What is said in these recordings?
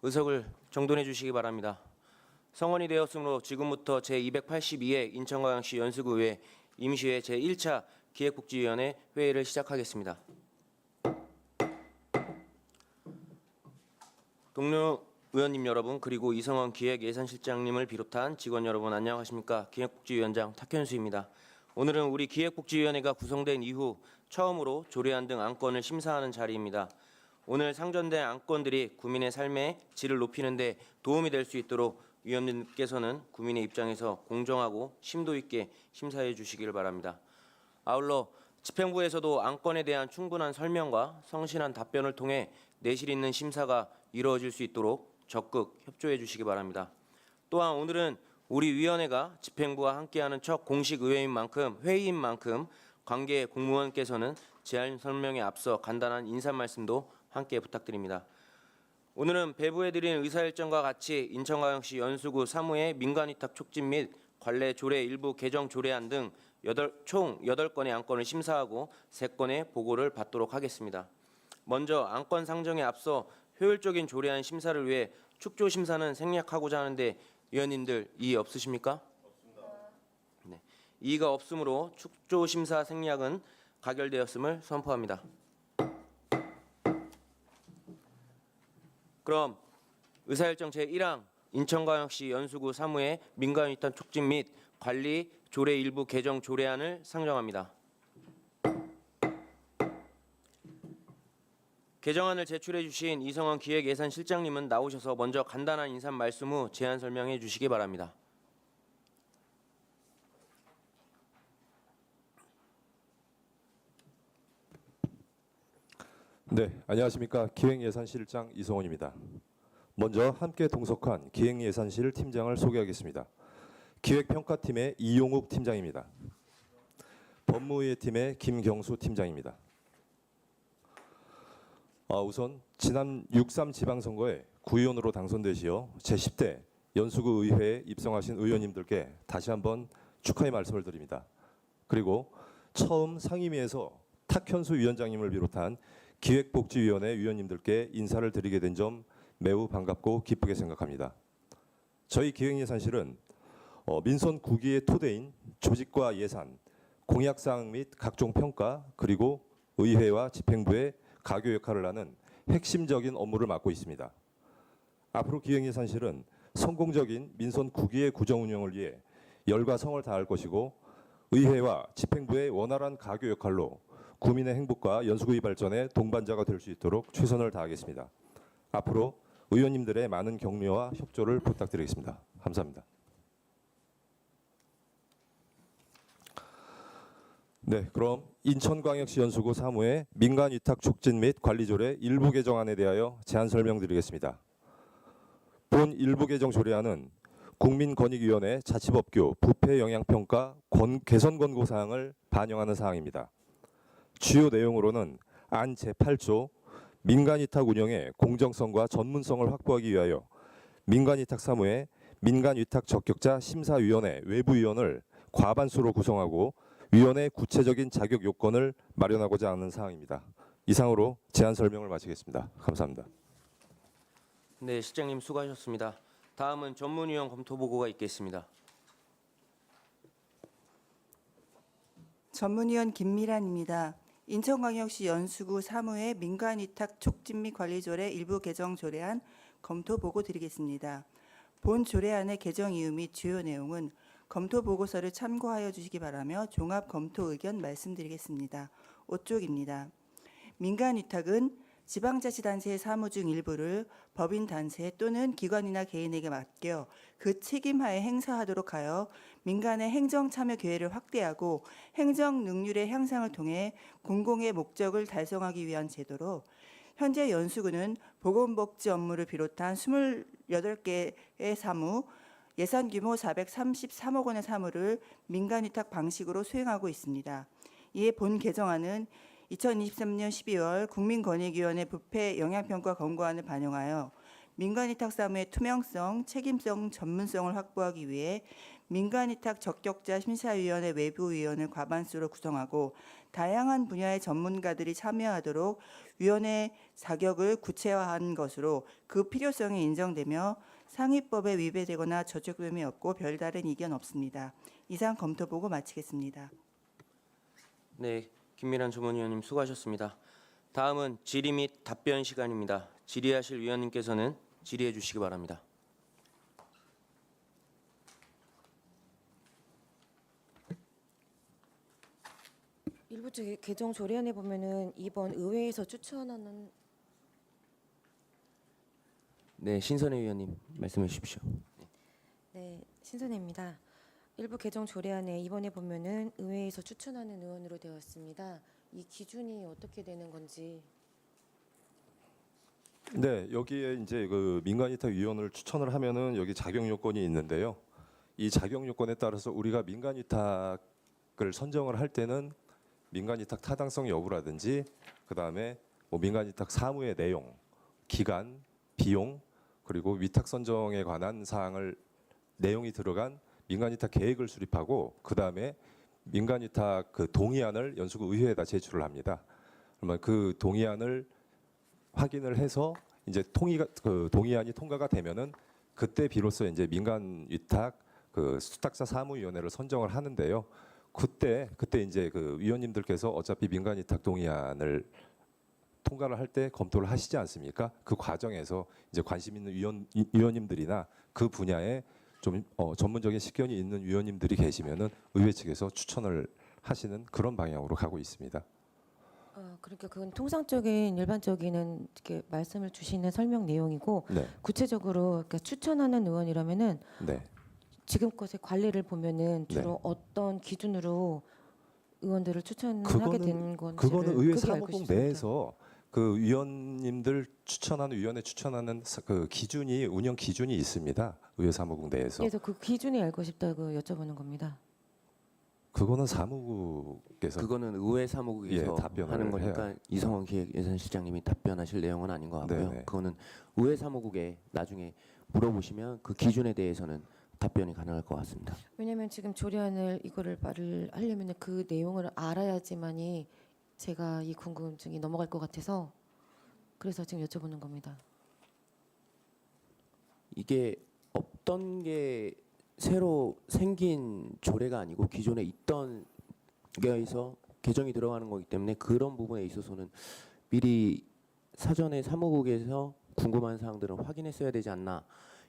의석을 정돈해 주시기 바랍니다. 성원이 되었으므로 지금부터 제282회 인천광역시 연수구의회 임시회 제1차 기획복지위원회 회의를 시작하겠습니다. 동료 의원님 여러분, 그리고 이성원 기획예산실장님을 비롯한 직원 여러분 안녕하십니까? 기획복지위원장 탁현수입니다. 오늘은 우리 기획복지위원회가 구성된 이후 처음으로 조례안 등 안건을 심사하는 자리입니다. 오늘 상정된 안건들이 국민의 삶의 질을 높이는 데 도움이 될 수 있도록 위원님께서는 국민의 입장에서 공정하고 심도 있게 심사해 주시기를 바랍니다. 아울러 집행부에서도 안건에 대한 충분한 설명과 성실한 답변을 통해 내실 있는 심사가 이루어질 수 있도록 적극 협조해 주시기 바랍니다. 또한 오늘은 우리 위원회가 집행부와 함께하는 첫 공식 의회인 만큼 회의인 만큼 관계 공무원께서는 제안 설명에 앞서 간단한 인사 말씀도 함께 부탁드립니다. 오늘은 배부해드린 의사일정과 같이 인천광역시 연수구 사무의 민간위탁 촉진 및 관례 조례 일부 개정 조례안 등 총 8건의 안건을 심사하고 3건의 보고를 받도록 하겠습니다. 먼저 안건 상정에 앞서 효율적인 조례안 심사를 위해 축조 심사는 생략하고자 하는데 위원님들 이의 없으십니까? 없습니다. 네, 이의가 없으므로 축조 심사 생략은 가결되었음을 선포합니다. 그럼 의사일정 제1항 인천광역시 연수구 사무의 민간위탁 촉진 및 관리 조례 일부 개정 조례안을 상정합니다. 개정안을 제출해 주신 이성원 기획예산실장님은 나오셔서 먼저 간단한 인사 말씀 후 제안 설명해 주시기 바랍니다. 네, 안녕하십니까. 기획예산실장 이성원입니다. 먼저 함께 동석한 기획예산실 팀장을 소개하겠습니다. 기획평가팀의 이용욱 팀장입니다. 법무의회 팀의 김경수 팀장입니다. 우선 지난 6.3 지방선거에 구의원으로 당선되시어 제10대 연수구 의회에 입성하신 의원님들께 다시 한번 축하의 말씀을 드립니다. 그리고 처음 상임위에서 탁현수 위원장님을 비롯한 기획복지위원회 위원님들께 인사를 드리게 된 점 매우 반갑고 기쁘게 생각합니다. 저희 기획예산실은 민선 국위의 토대인 조직과 예산, 공약사항 및 각종 평가, 그리고 의회와 집행부의 가교 역할을 하는 핵심적인 업무를 맡고 있습니다. 앞으로 기획예산실은 성공적인 민선 국위의 구정 운영을 위해 열과 성을 다할 것이고 의회와 집행부의 원활한 가교 역할로 구민의 행복과 연수구의 발전에 동반자가 될 수 있도록 최선을 다하겠습니다. 앞으로 의원님들의 많은 격려와 협조를 부탁드리겠습니다. 감사합니다. 네, 그럼 인천광역시 연수구 사무의 민간위탁 촉진 및 관리조례 일부 개정안에 대하여 제안 설명드리겠습니다. 본 일부 개정 조례안은 국민권익위원회 자치법규 부패 영향평가 개선 권고 사항을 반영하는 사항입니다. 주요 내용으로는 안 제8조 민간위탁 운영의 공정성과 전문성을 확보하기 위하여 민간위탁 사무의 민간위탁 적격자 심사위원회 외부위원을 과반수로 구성하고 위원회 구체적인 자격 요건을 마련하고자 하는 사항입니다. 이상으로 제안 설명을 마치겠습니다. 감사합니다. 네, 실장님 수고하셨습니다. 다음은 전문위원 검토 보고가 있겠습니다. 전문위원 김미란입니다. 인천광역시 연수구 사무의 민간위탁 촉진 및 관리조례 일부 개정 조례안 검토 보고 드리겠습니다. 본 조례안의 개정 이유 및 주요 내용은 검토 보고서를 참고하여 주시기 바라며 종합 검토 의견 말씀드리겠습니다. 5쪽입니다. 민간위탁은 지방자치단체의 사무 중 일부를 법인단체 또는 기관이나 개인에게 맡겨 그 책임하에 행사하도록 하여 민간의 행정참여 기회를 확대하고 행정 능률의 향상을 통해 공공의 목적을 달성하기 위한 제도로 현재 연수구는 보건복지 업무를 비롯한 28개의 사무, 예산 규모 433억 원의 사무를 민간위탁 방식으로 수행하고 있습니다. 이에 본 개정안은 2023년 12월 국민권익위원회 부패 영향평가 권고안을 반영하여 민간위탁 사무의 투명성, 책임성, 전문성을 확보하기 위해 민간위탁 적격자 심사위원회 외부위원을 과반수로 구성하고 다양한 분야의 전문가들이 참여하도록 위원회 자격을 구체화한 것으로 그 필요성이 인정되며 상위법에 위배되거나 저촉됨이 없고 별다른 이견 없습니다. 이상 검토 보고 마치겠습니다. 네, 김미란 주문위원님 수고하셨습니다. 다음은 질의 및 답변 시간입니다. 질의하실 위원님께서는 질의해 주시기 바랍니다. 일부 개정 조례안에 보면은 이번 의회에서 추천하는 네, 신선혜 위원님 말씀해 주십시오. 네, 신선혜입니다. 일부 개정 조례안에 이번에 보면은 의회에서 추천하는 의원으로 되어 있습니다. 이 기준이 어떻게 되는 건지. 네, 여기에 이제 그 민간위탁위원을 추천을 하면은 여기 자격 요건이 있는데요. 이 자격 요건에 따라서 우리가 민간위탁을 선정을 할 때는 민간위탁 타당성 여부라든지 그다음에 뭐 민간위탁 사무의 내용, 기간, 비용 그리고 위탁 선정에 관한 사항을 내용이 들어간 민간위탁 계획을 수립하고 그다음에 민간위탁 그 동의안을 연수구 의회에다 제출을 합니다. 그러면 그 동의안을 확인을 해서 이제 그 동의안이 통과가 되면은 그때 비로소 이제 민간위탁 그 수탁사 사무위원회를 선정을 하는데요. 그때 이제 그 위원님들께서 어차피 민간위탁 동의안을 통과를 할 때 검토를 하시지 않습니까? 그 과정에서 이제 관심 있는 위원님들이나 그 분야에 좀 전문적인 식견이 있는 위원님들이 계시면은 의회 측에서 추천을 하시는 그런 방향으로 가고 있습니다. 그러니까 그건 통상적인 일반적인 이렇게 말씀을 주시는 설명 내용이고 네, 구체적으로 그러니까 추천하는 의원이라면은 네. 지금껏의 관례를 보면은 주로 네. 어떤 기준으로 의원들을 추천하게 그거는- 된 건지를 그거는 의회 그게 알고 사무국 싶습니다. 내에서 그 위원님들 추천하는 위원회 추천하는 그 기준이 운영 기준이 있습니다. 의회 사무국 내에서. 그래서 그 기준이 알고 싶다고 여쭤보는 겁니다. 그거는 사무국에서 그거는 의회 사무국에서 예, 답변을 하는 거니까 해야. 이성원 기획예산실장님이 답변하실 내용은 아닌 것 같고요. 네네. 그거는 의회 사무국에 나중에 물어보시면 그 기준에 대해서는 답변이 가능할 것 같습니다. 왜냐하면 지금 조례안을 이거를 말을 하려면 그 내용을 알아야지만이 제가 이 궁금증이 넘어갈 것 같아서 그래서 지금 여쭤보는 겁니다. 이게 없던 게 새로 생긴 조례가 아니고 기존에 있던 게에서 개정이 들어가는 거기 때문에 그런 부분에 있어서는 미리 사전에 사무국에서 궁금한 사항들은 확인했어야 되지 않나.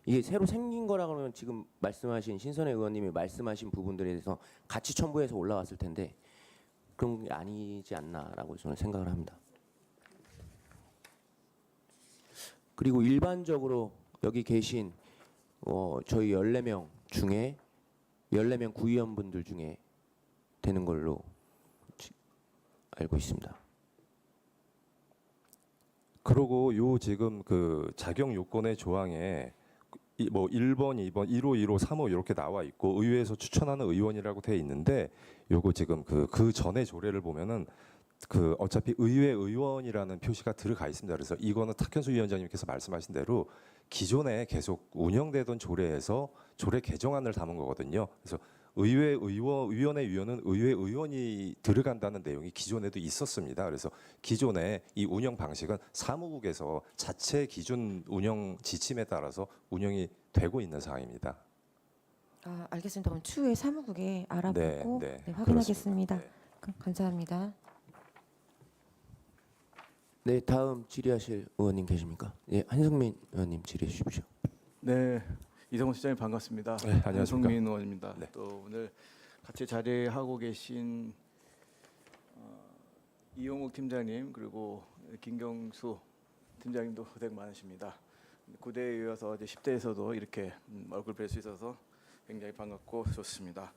이게 새로 생긴 거라 그러면 지금 말씀하신 신선혜 의원님이 말씀하신 부분들에 대해서 같이 첨부해서 올라왔을 텐데 그런 게 아니지 않나라고 저는 생각을 합니다. 그리고 일반적으로 여기 계신 저희 14명 중에 14명 구의원분들 중에 되는 걸로 알고 있습니다. 그리고 요 지금 그 자격 요건의 조항에 뭐 1번, 2번, 1호, 2호, 3호 이렇게 나와 있고 의회에서 추천하는 의원이라고 돼 있는데 요거 지금 그 전에 조례를 보면은 그 어차피 의회 의원이라는 표시가 들어가 있습니다. 그래서 이거는 탁현수 위원장님께서 말씀하신 대로 기존에 계속 운영되던 조례에서 조례 개정안을 담은 거거든요. 그래서 의회 위원회 위원은 의회 의원이 들어간다는 내용이 기존에도 있었습니다. 그래서 기존에 이 운영 방식은 사무국에서 자체 기준 운영 지침에 따라서 운영이 되고 있는 상황입니다. 알겠습니다. 그럼 추후에 사무국에 알아보고 네, 확인하겠습니다. 그렇습니다. 네. 감사합니다. 네, 다음 질의하실 의원님 계십니까? 예, 한승민 의원님 질의해 주십시오. 네, 이성훈 시장님 반갑습니다. 네, 안녕하십니까. 한성민 의원입니다. 네. 또 오늘 같이 자리하고 계신 이용욱 팀장님 그리고 김경수 팀장님도 고생 많으십니다. 9대에 이어서 이제 10대에서도 이렇게 얼굴 뵐 수 있어서 굉장히 반갑고 좋습니다.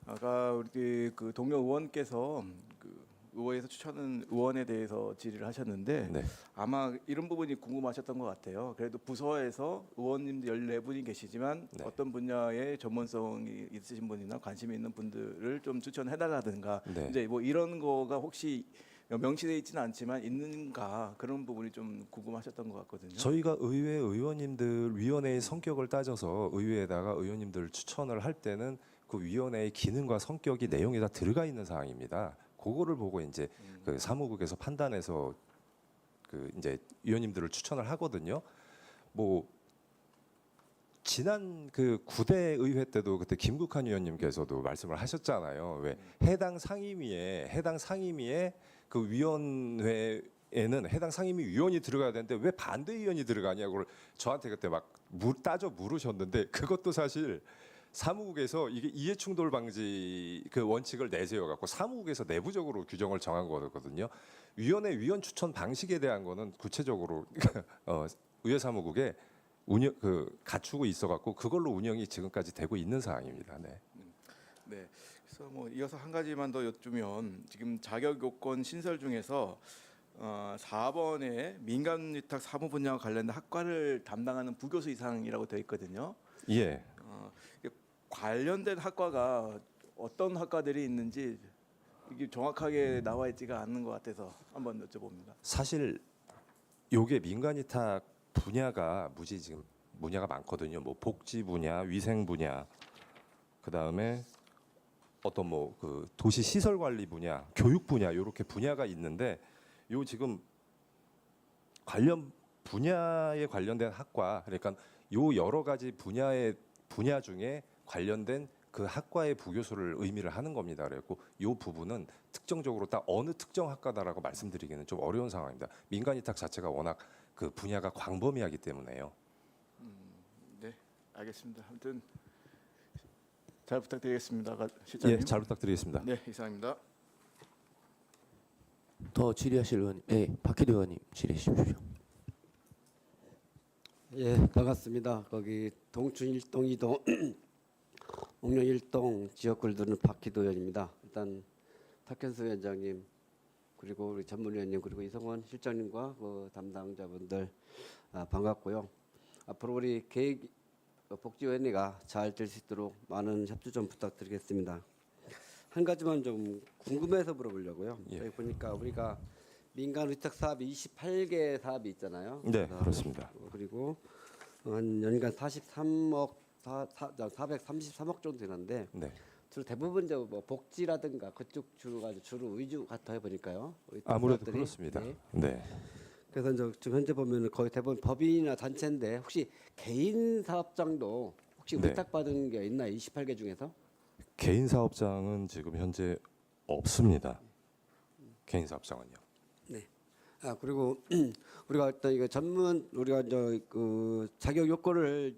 아까 우리 그 동료 의원께서 그 의회에서 추천한 의원에 대해서 질의를 하셨는데 네. 아마 이런 부분이 궁금하셨던 것 같아요. 그래도 부서에서 의원님들 14분이 계시지만 네. 어떤 분야에 전문성이 있으신 분이나 관심이 있는 분들을 좀 추천해달라든가 네. 이제 뭐 이런 거가 혹시 명시되어 있지는 않지만 있는가 그런 부분이 좀 궁금하셨던 것 같거든요. 저희가 의회 의원님들 위원회의 성격을 따져서 의회에다가 의원님들 추천을 할 때는 그 위원회의 기능과 성격이 내용이 다 들어가 있는 사항입니다. 그거를 보고 이제 그 사무국에서 판단해서 그 이제 위원님들을 추천을 하거든요. 뭐 지난 그 9대 의회 때도 그때 김국환 위원님께서도 말씀을 하셨잖아요. 왜 해당 상임위에 그 위원회에는 해당 상임위 위원이 들어가야 되는데 왜 반대위원이 들어가냐고 저한테 그때 막 따져 물으셨는데 그것도 사실 사무국에서 이게 이해충돌 방지 그 원칙을 내세워 갖고 사무국에서 내부적으로 규정을 정한 거거든요. 위원회 위원 추천 방식에 대한 거는 구체적으로 의회사무국에 운영 갖추고 있어 갖고 그걸로 운영이 지금까지 되고 있는 상황입니다. 네. 네. 그래서 뭐 이어서 한 가지만 더 여쭈면 지금 자격 요건 신설 중에서 4번에 민간 위탁 사무 분야와 관련된 학과를 담당하는 부교수 이상이라고 되어 있거든요. 예. 이게 관련된 학과가 어떤 학과들이 있는지 이게 정확하게 나와 있지가 않는 것 같아서 한번 여쭤봅니다. 사실 요게 민간 위탁 분야가 지금 분야가 많거든요. 뭐 복지 분야, 위생 분야, 그 다음에 어떤 뭐 그 도시 시설 관리 분야, 교육 분야 이렇게 분야가 있는데 요 지금 관련 분야에 관련된 학과 그러니까 요 여러 가지 분야 중에 관련된 그 학과의 부교수를 의미를 하는 겁니다. 그래갖고 요 부분은 특정적으로 딱 어느 특정 학과다라고 말씀드리기는 좀 어려운 상황입니다. 민간 위탁 자체가 워낙 그 분야가 광범위하기 때문에요. 네, 알겠습니다. 아무튼 잘 부탁드리겠습니다, 실장님. 예, 잘 부탁드리겠습니다. 네, 이상입니다. 더 질의하실 의원님, 박희도 의원님 질의해 주십시오. 예, 반갑습니다. 거기 동춘 1동 2동 옥령 1동 지역구를 두는 박희도 의원입니다. 일단 탁현수 위원장님 그리고 우리 전문위원님 그리고 이성원 실장님과 그 담당자분들 반갑고요. 앞으로 우리 복지위원회가 잘 될 수 있도록 많은 협조 좀 부탁드리겠습니다. 한 가지만 좀 궁금해서 물어보려고요. 예. 여기 보니까 우리가 민간 위탁 사업이 28개 사업이 있잖아요. 네, 그렇습니다. 그리고 한 연간 43억 433억 정도 되는데 네. 주로 대부분 이제 뭐 복지라든가 그쪽 주로 위주 같아 보니까요. 아무래도 사업들이. 그렇습니다. 네. 네. 그래서 이제 지금 현재 보면은 거의 대부분 법인이나 단체인데 혹시 개인 사업장도 혹시 네. 위탁받은 게 있나요? 28개 중에서? 개인 사업장은 지금 현재 없습니다. 개인 사업장은요. 그리고 우리가 어떤 이거 우리가 그 자격 요건을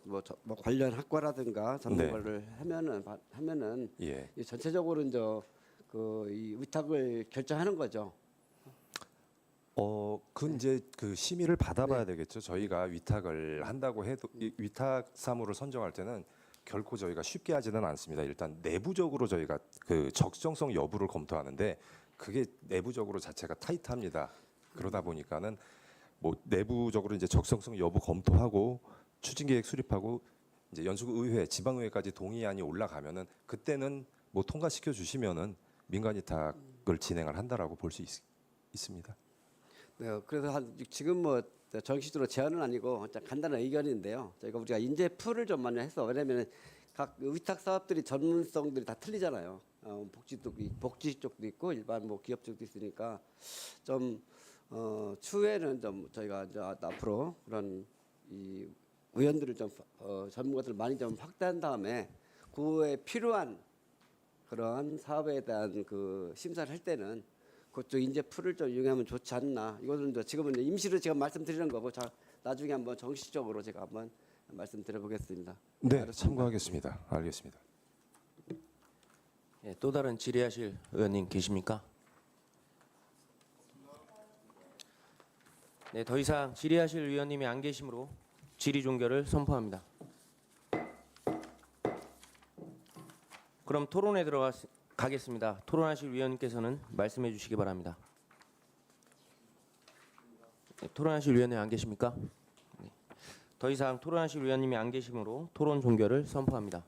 뭐 관련 학과라든가 전문가를 하면은 예. 이 전체적으로 이제 이 위탁을 결정하는 거죠. 그 이제 그 심의를 받아봐야 되겠죠. 저희가 위탁을 한다고 해도 이 위탁 사무를 선정할 때는 결코 저희가 쉽게 하지는 않습니다. 일단 내부적으로 저희가 그 적정성 여부를 검토하는데 그게 내부적으로 자체가 타이트합니다. 그러다 보니까는 뭐 내부적으로 이제 적성성 여부 검토하고 추진계획 수립하고 이제 연수의회, 지방의회까지 동의안이 올라가면은 그때는 뭐 통과시켜 주시면은 민간 위탁을 진행을 한다라고 볼 수 있습니다. 네, 그래서 지금 뭐 정식으로 제안은 아니고 간단한 의견인데요. 저희가 우리가 인재 풀을 좀 많이 해서 왜냐하면 각 위탁 사업들이 전문성들이 다 틀리잖아요. 복지 쪽도 있고 일반 뭐 기업 쪽도 있으니까 좀 추후에는 좀 저희가 이제 앞으로 그런 이 의원들을 좀 전문가들 많이 좀 확대한 다음에 그에 필요한 그러한 사업에 대한 그 심사를 할 때는 그쪽 인재 풀을 좀 이용하면 좋지 않나. 이거는 이제 지금은 임시로 제가 말씀드리는 거고, 나중에 한번 정식적으로 제가 한번 말씀드려보겠습니다. 네, 알겠습니다. 참고하겠습니다. 알겠습니다. 또 다른 질의하실 의원님 계십니까? 네, 더 이상 질의하실 의원님이 안 계시므로 질의 종결을 선포합니다. 그럼 토론에 가겠습니다. 토론하실 위원님께서는 말씀해 주시기 바랍니다. 네, 토론하실 위원님 안 계십니까? 네. 더 이상 토론하실 위원님이 안 계시므로 토론 종결을 선포합니다.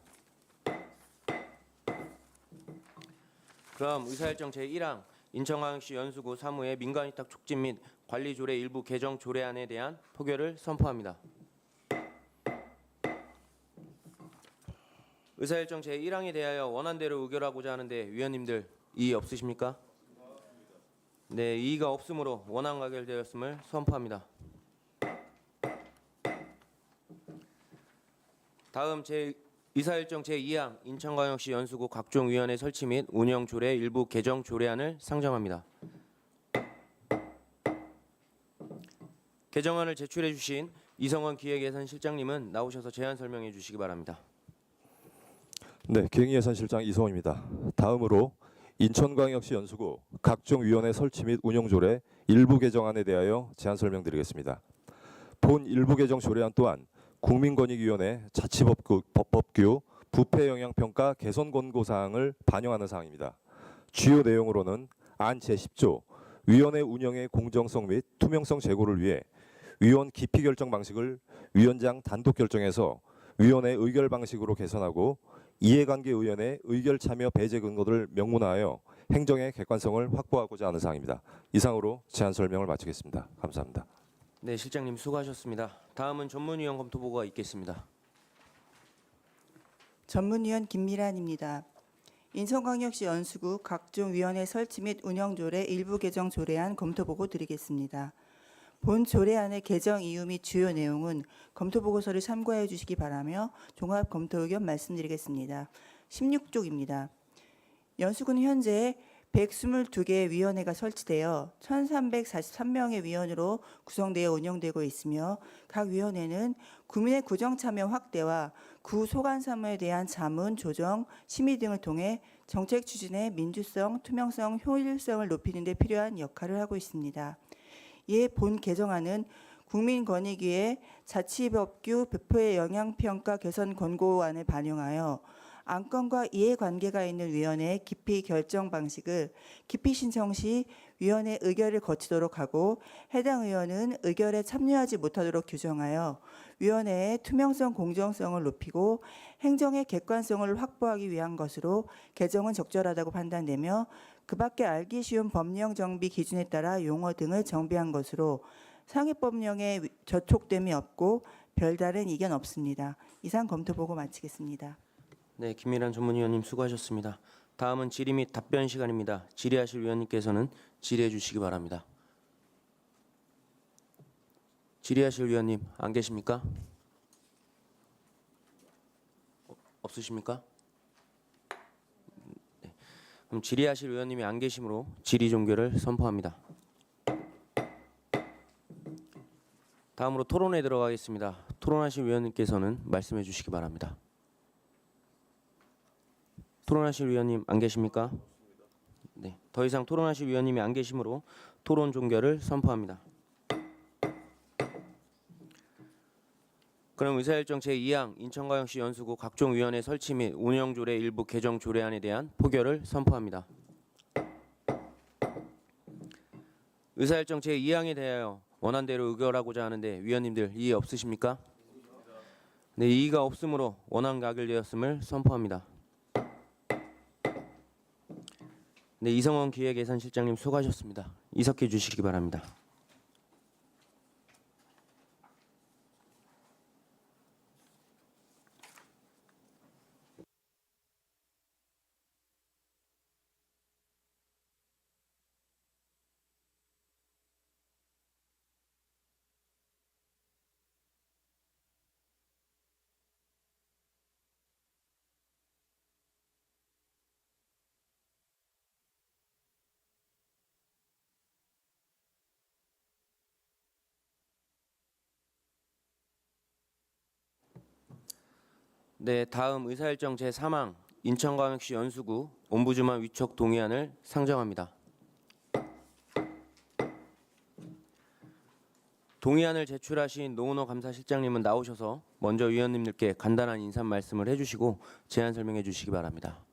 그럼 의사일정 제1항 인천광역시 연수구 사무의 민간위탁 촉진 및 관리 조례 일부 개정 조례안에 대한 포결을 선포합니다. 의사일정 제1항에 대하여 원안대로 의결하고자 하는데 위원님들 이의 없으십니까? 네, 이의가 없으므로 원안 가결되었음을 선포합니다. 다음 의사일정 제2항 인천광역시 연수구 각종 위원회 설치 및 운영 조례 일부 개정 조례안을 상정합니다. 개정안을 제출해 주신 이성원 기획예산실장님은 나오셔서 제안 설명해 주시기 바랍니다. 네, 기획예산실장 이성호입니다. 다음으로 인천광역시 연수구 각종 위원회 설치 및 운영 조례 일부 개정안에 대하여 제안 설명드리겠습니다. 본 일부 개정 조례안 또한 국민권익위원회 자치법규 부패 영향 평가 개선 권고 사항을 반영하는 사항입니다. 주요 내용으로는 안 제10조 위원회 운영의 공정성 및 투명성 제고를 위해 위원 기피 결정 방식을 위원장 단독 결정해서 위원회 의결 방식으로 개선하고 이해관계 의원의 의결 참여 배제 근거를 명문화하여 행정의 객관성을 확보하고자 하는 사항입니다. 이상으로 제안 설명을 마치겠습니다. 감사합니다. 네, 실장님 수고하셨습니다. 다음은 전문위원 검토 보고가 있겠습니다. 전문위원 김미란입니다. 인천광역시 연수구 각종 위원회 설치 및 운영 조례 일부 개정 조례안 검토 보고 드리겠습니다. 본 조례안의 개정 이유 및 주요 내용은 검토 보고서를 참고해 주시기 바라며 종합 검토 의견 말씀드리겠습니다. 16쪽입니다. 연수구는 현재 122개의 위원회가 설치되어 1,343명의 위원으로 구성되어 운영되고 있으며 각 위원회는 구민의 구정 참여 확대와 구 소관 사무에 대한 자문, 조정, 심의 등을 통해 정책 추진의 민주성, 투명성, 효율성을 높이는 데 필요한 역할을 하고 있습니다. 이에 본 개정안은 국민권익위의 자치법규 부패 영향평가 개선 권고안을 반영하여 안건과 이해관계가 있는 위원회의 기피 결정 방식을 기피 신청 시 위원회 의결을 거치도록 하고 해당 의원은 의결에 참여하지 못하도록 규정하여 위원회의 투명성, 공정성을 높이고 행정의 객관성을 확보하기 위한 것으로 개정은 적절하다고 판단되며 그 밖에 알기 쉬운 법령 정비 기준에 따라 용어 등을 정비한 것으로 상위 법령에 저촉됨이 없고 별다른 이견 없습니다. 이상 검토 보고 마치겠습니다. 네, 김미란 전문위원님 수고하셨습니다. 다음은 질의 및 답변 시간입니다. 질의하실 위원님께서는 질의해 주시기 바랍니다. 질의하실 위원님 안 계십니까? 없으십니까? 네. 그럼 질의하실 위원님이 안 계시므로 질의 종결을 선포합니다. 다음으로 토론에 들어가겠습니다. 토론하실 위원님께서는 말씀해 주시기 바랍니다. 토론하실 위원님 안 계십니까? 네, 더 이상 토론하실 위원님이 안 계시므로 토론 종결을 선포합니다. 그럼 의사일정 제2항 인천광역시 연수구 각종 위원회 설치 및 운영 조례 일부 개정 조례안에 대한 포결을 선포합니다. 의사일정 제2항에 대하여 원안대로 의결하고자 하는데 위원님들 이의 없으십니까? 네, 이의가 없으므로 원안 가결되었음을 선포합니다. 네, 이성원 기획예산실장님 수고하셨습니다. 이석해 주시기 바랍니다. 네, 다음 의사일정 제3항 인천광역시 연수구 옴부즈만 위촉 동의안을 상정합니다. 동의안을 제출하신 노은호 감사실장님은 나오셔서 먼저 위원님들께 간단한 인사 말씀을 해주시고 제안 설명해 주시기 바랍니다.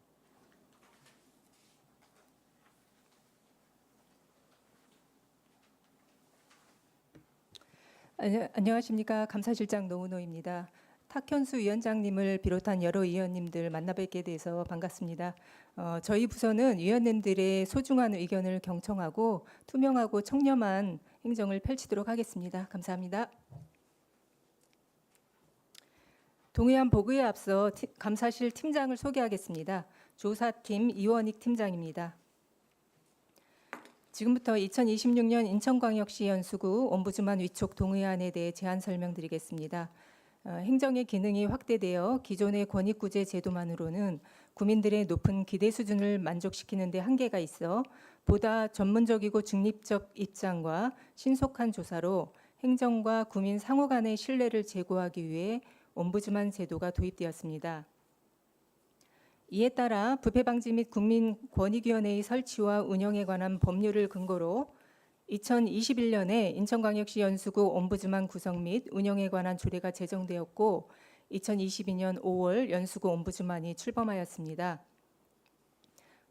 안녕하십니까. 감사실장 노은호입니다. 탁현수 위원장님을 비롯한 여러 위원님들 만나뵙게 돼서 반갑습니다. 저희 부서는 위원님들의 소중한 의견을 경청하고 투명하고 청렴한 행정을 펼치도록 하겠습니다. 감사합니다. 동의안 보고에 앞서 감사실 팀장을 소개하겠습니다. 조사팀 이원익 팀장입니다. 지금부터 2026년 인천광역시 연수구 옴부즈만 위촉 동의안에 대해 제안 설명드리겠습니다. 행정의 기능이 확대되어 기존의 권익구제 제도만으로는 구민들의 높은 기대 수준을 만족시키는 데 한계가 있어 보다 전문적이고 중립적 입장과 신속한 조사로 행정과 구민 상호 간의 신뢰를 제고하기 위해 옴부즈만 제도가 도입되었습니다. 이에 따라 부패 방지 및 국민권익위원회의 설치와 운영에 관한 법률을 근거로 2021년에 인천광역시 연수구 옴부즈만 구성 및 운영에 관한 조례가 제정되었고 2022년 5월 연수구 옴부즈만이 출범하였습니다.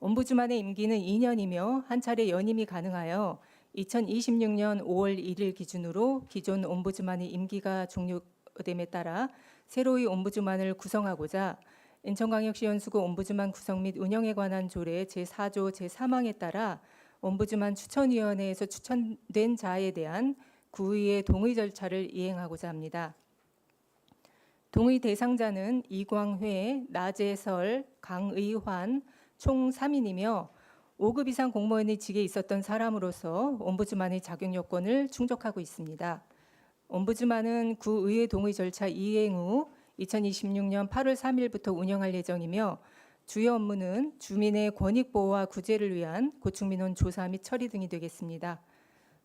옴부즈만의 임기는 2년이며 한 차례 연임이 가능하여 2026년 5월 1일 기준으로 기존 옴부즈만의 임기가 종료됨에 따라 새로이 옴부즈만을 구성하고자 인천광역시 연수구 옴부즈만 구성 및 운영에 관한 조례 제4조 제3항에 따라 옴부즈만 추천위원회에서 추천된 자에 대한 구의의 동의 절차를 이행하고자 합니다. 동의 대상자는 이광회, 나재설, 강의환 총 3인이며 5급 이상 공무원의 직에 있었던 사람으로서 옴부즈만의 자격 요건을 충족하고 있습니다. 옴부즈만은 구의회 동의 절차 이행 후 2026년 8월 3일부터 운영할 예정이며 주요 업무는 주민의 권익 보호와 구제를 위한 고충민원 조사 및 처리 등이 되겠습니다.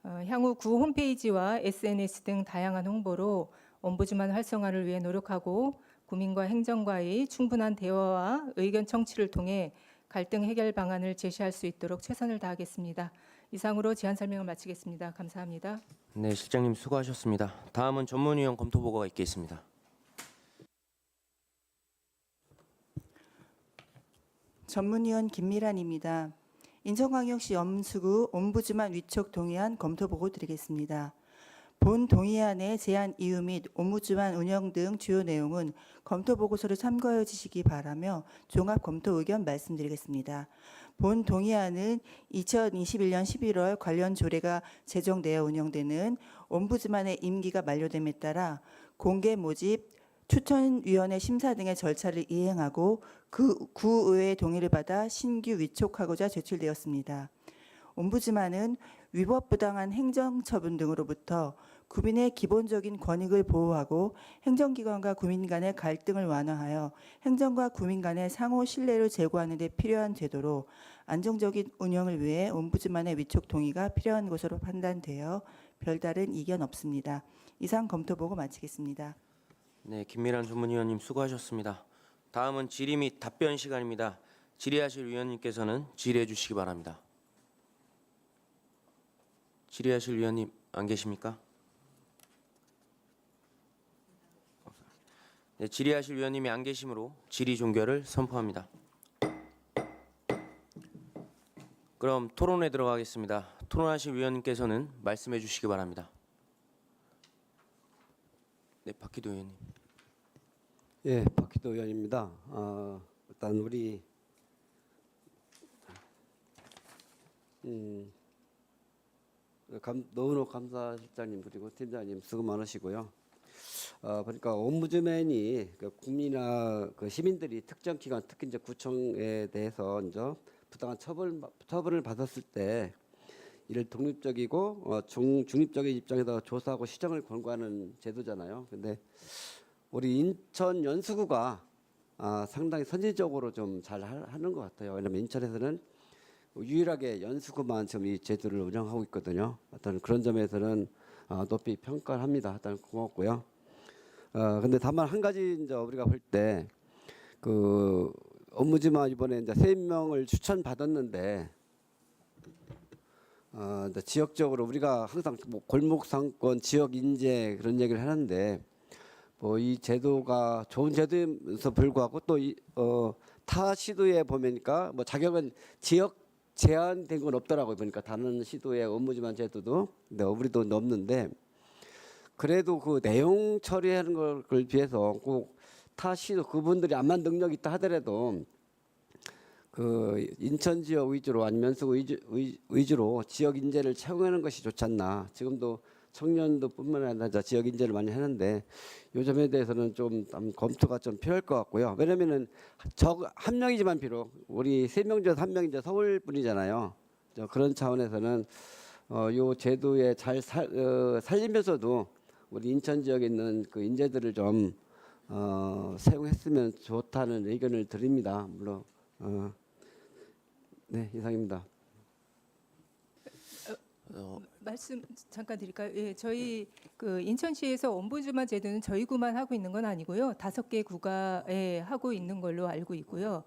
향후 구 홈페이지와 SNS 등 다양한 홍보로 옴부즈만 활성화를 위해 노력하고 구민과 행정과의 충분한 대화와 의견 청취를 통해 갈등 해결 방안을 제시할 수 있도록 최선을 다하겠습니다. 이상으로 제안 설명을 마치겠습니다. 감사합니다. 네, 실장님 수고하셨습니다. 다음은 전문위원 검토 보고가 있겠습니다. 전문위원 김미란입니다. 인천광역시 연수구 옴부즈만 위촉 동의안 검토 보고 드리겠습니다. 본 동의안의 제안 이유 및 옴부즈만 운영 등 주요 내용은 검토 보고서를 참고해 주시기 바라며 종합 검토 의견 말씀드리겠습니다. 본 동의안은 2021년 11월 관련 조례가 제정되어 운영되는 옴부즈만의 임기가 만료됨에 따라 공개 모집, 추천위원회 심사 등의 절차를 이행하고 그 구의회의 동의를 받아 신규 위촉하고자 제출되었습니다. 옴부즈만은 위법 부당한 행정처분 등으로부터 구민의 기본적인 권익을 보호하고 행정기관과 구민 간의 갈등을 완화하여 행정과 구민 간의 상호 신뢰를 제고하는 데 필요한 제도로 안정적인 운영을 위해 옴부즈만의 위촉 동의가 필요한 것으로 판단되어 별다른 이견 없습니다. 이상 검토 보고 마치겠습니다. 네, 김미란 전문위원님 수고하셨습니다. 다음은 질의 및 답변 시간입니다. 질의하실 위원님께서는 질의해 주시기 바랍니다. 질의하실 위원님 안 계십니까? 네, 질의하실 위원님이 안 계시므로 질의 종결을 선포합니다. 그럼 토론에 들어가겠습니다. 토론하실 위원님께서는 말씀해 주시기 바랍니다. 네, 박기도 의원님. 예, 박희도 의원입니다. 일단 우리 노은호 감사실장님 그리고 팀장님 수고 많으시고요. 보니까 옴부즈맨이 그 국민이나 그 시민들이 특정 기관, 특히 이제 구청에 대해서 이제 부당한 처벌을 받았을 때 이를 독립적이고 중립적인 입장에서 조사하고 시정을 권고하는 제도잖아요. 근데 우리 인천 연수구가 상당히 선진적으로 좀 잘 하는 것 같아요. 왜냐하면 인천에서는 유일하게 연수구만 지금 이 제도를 운영하고 있거든요. 어떤 그런 점에서는 높이 평가를 합니다. 일단 고맙고요. 근데 다만 한 가지 이제 우리가 볼 때 그 옴부즈만 이번에 이제 3명을 추천받았는데 이제 지역적으로 우리가 항상 뭐 골목 상권, 지역 인재 그런 얘기를 하는데 뭐 이 제도가 좋은 제도에서 불구하고 또 타 시도에 보니까 뭐 자격은 지역 제한된 건 없더라고요. 보니까 다른 시도의 옴부즈만 제도도 근데 우리도 없는데 그래도 그 내용 처리하는 걸 비해서 꼭 타 시도 그분들이 암만 능력이 있다 하더라도 그 인천 지역 위주로 아니면 연수구 위주로 지역 인재를 채용하는 것이 좋지 않나. 지금도 청년도뿐만 아니라 지역 인재를 많이 하는데 이 점에 대해서는 좀 검토가 좀 필요할 것 같고요. 왜냐면은 한 명이지만 비록 우리 3명 중에 1명이 이제 서울 분이잖아요. 그런 차원에서는 요 제도에 잘 살리면서도 우리 인천 지역에 있는 그 인재들을 좀 사용했으면 좋다는 의견을 드립니다. 물론 네, 이상입니다. 말씀 잠깐 드릴까요? 예, 저희 그 인천시에서 옴부즈만 제도는 저희 구만 하고 있는 건 아니고요. 5개 구가 하고 있는 걸로 알고 있고요.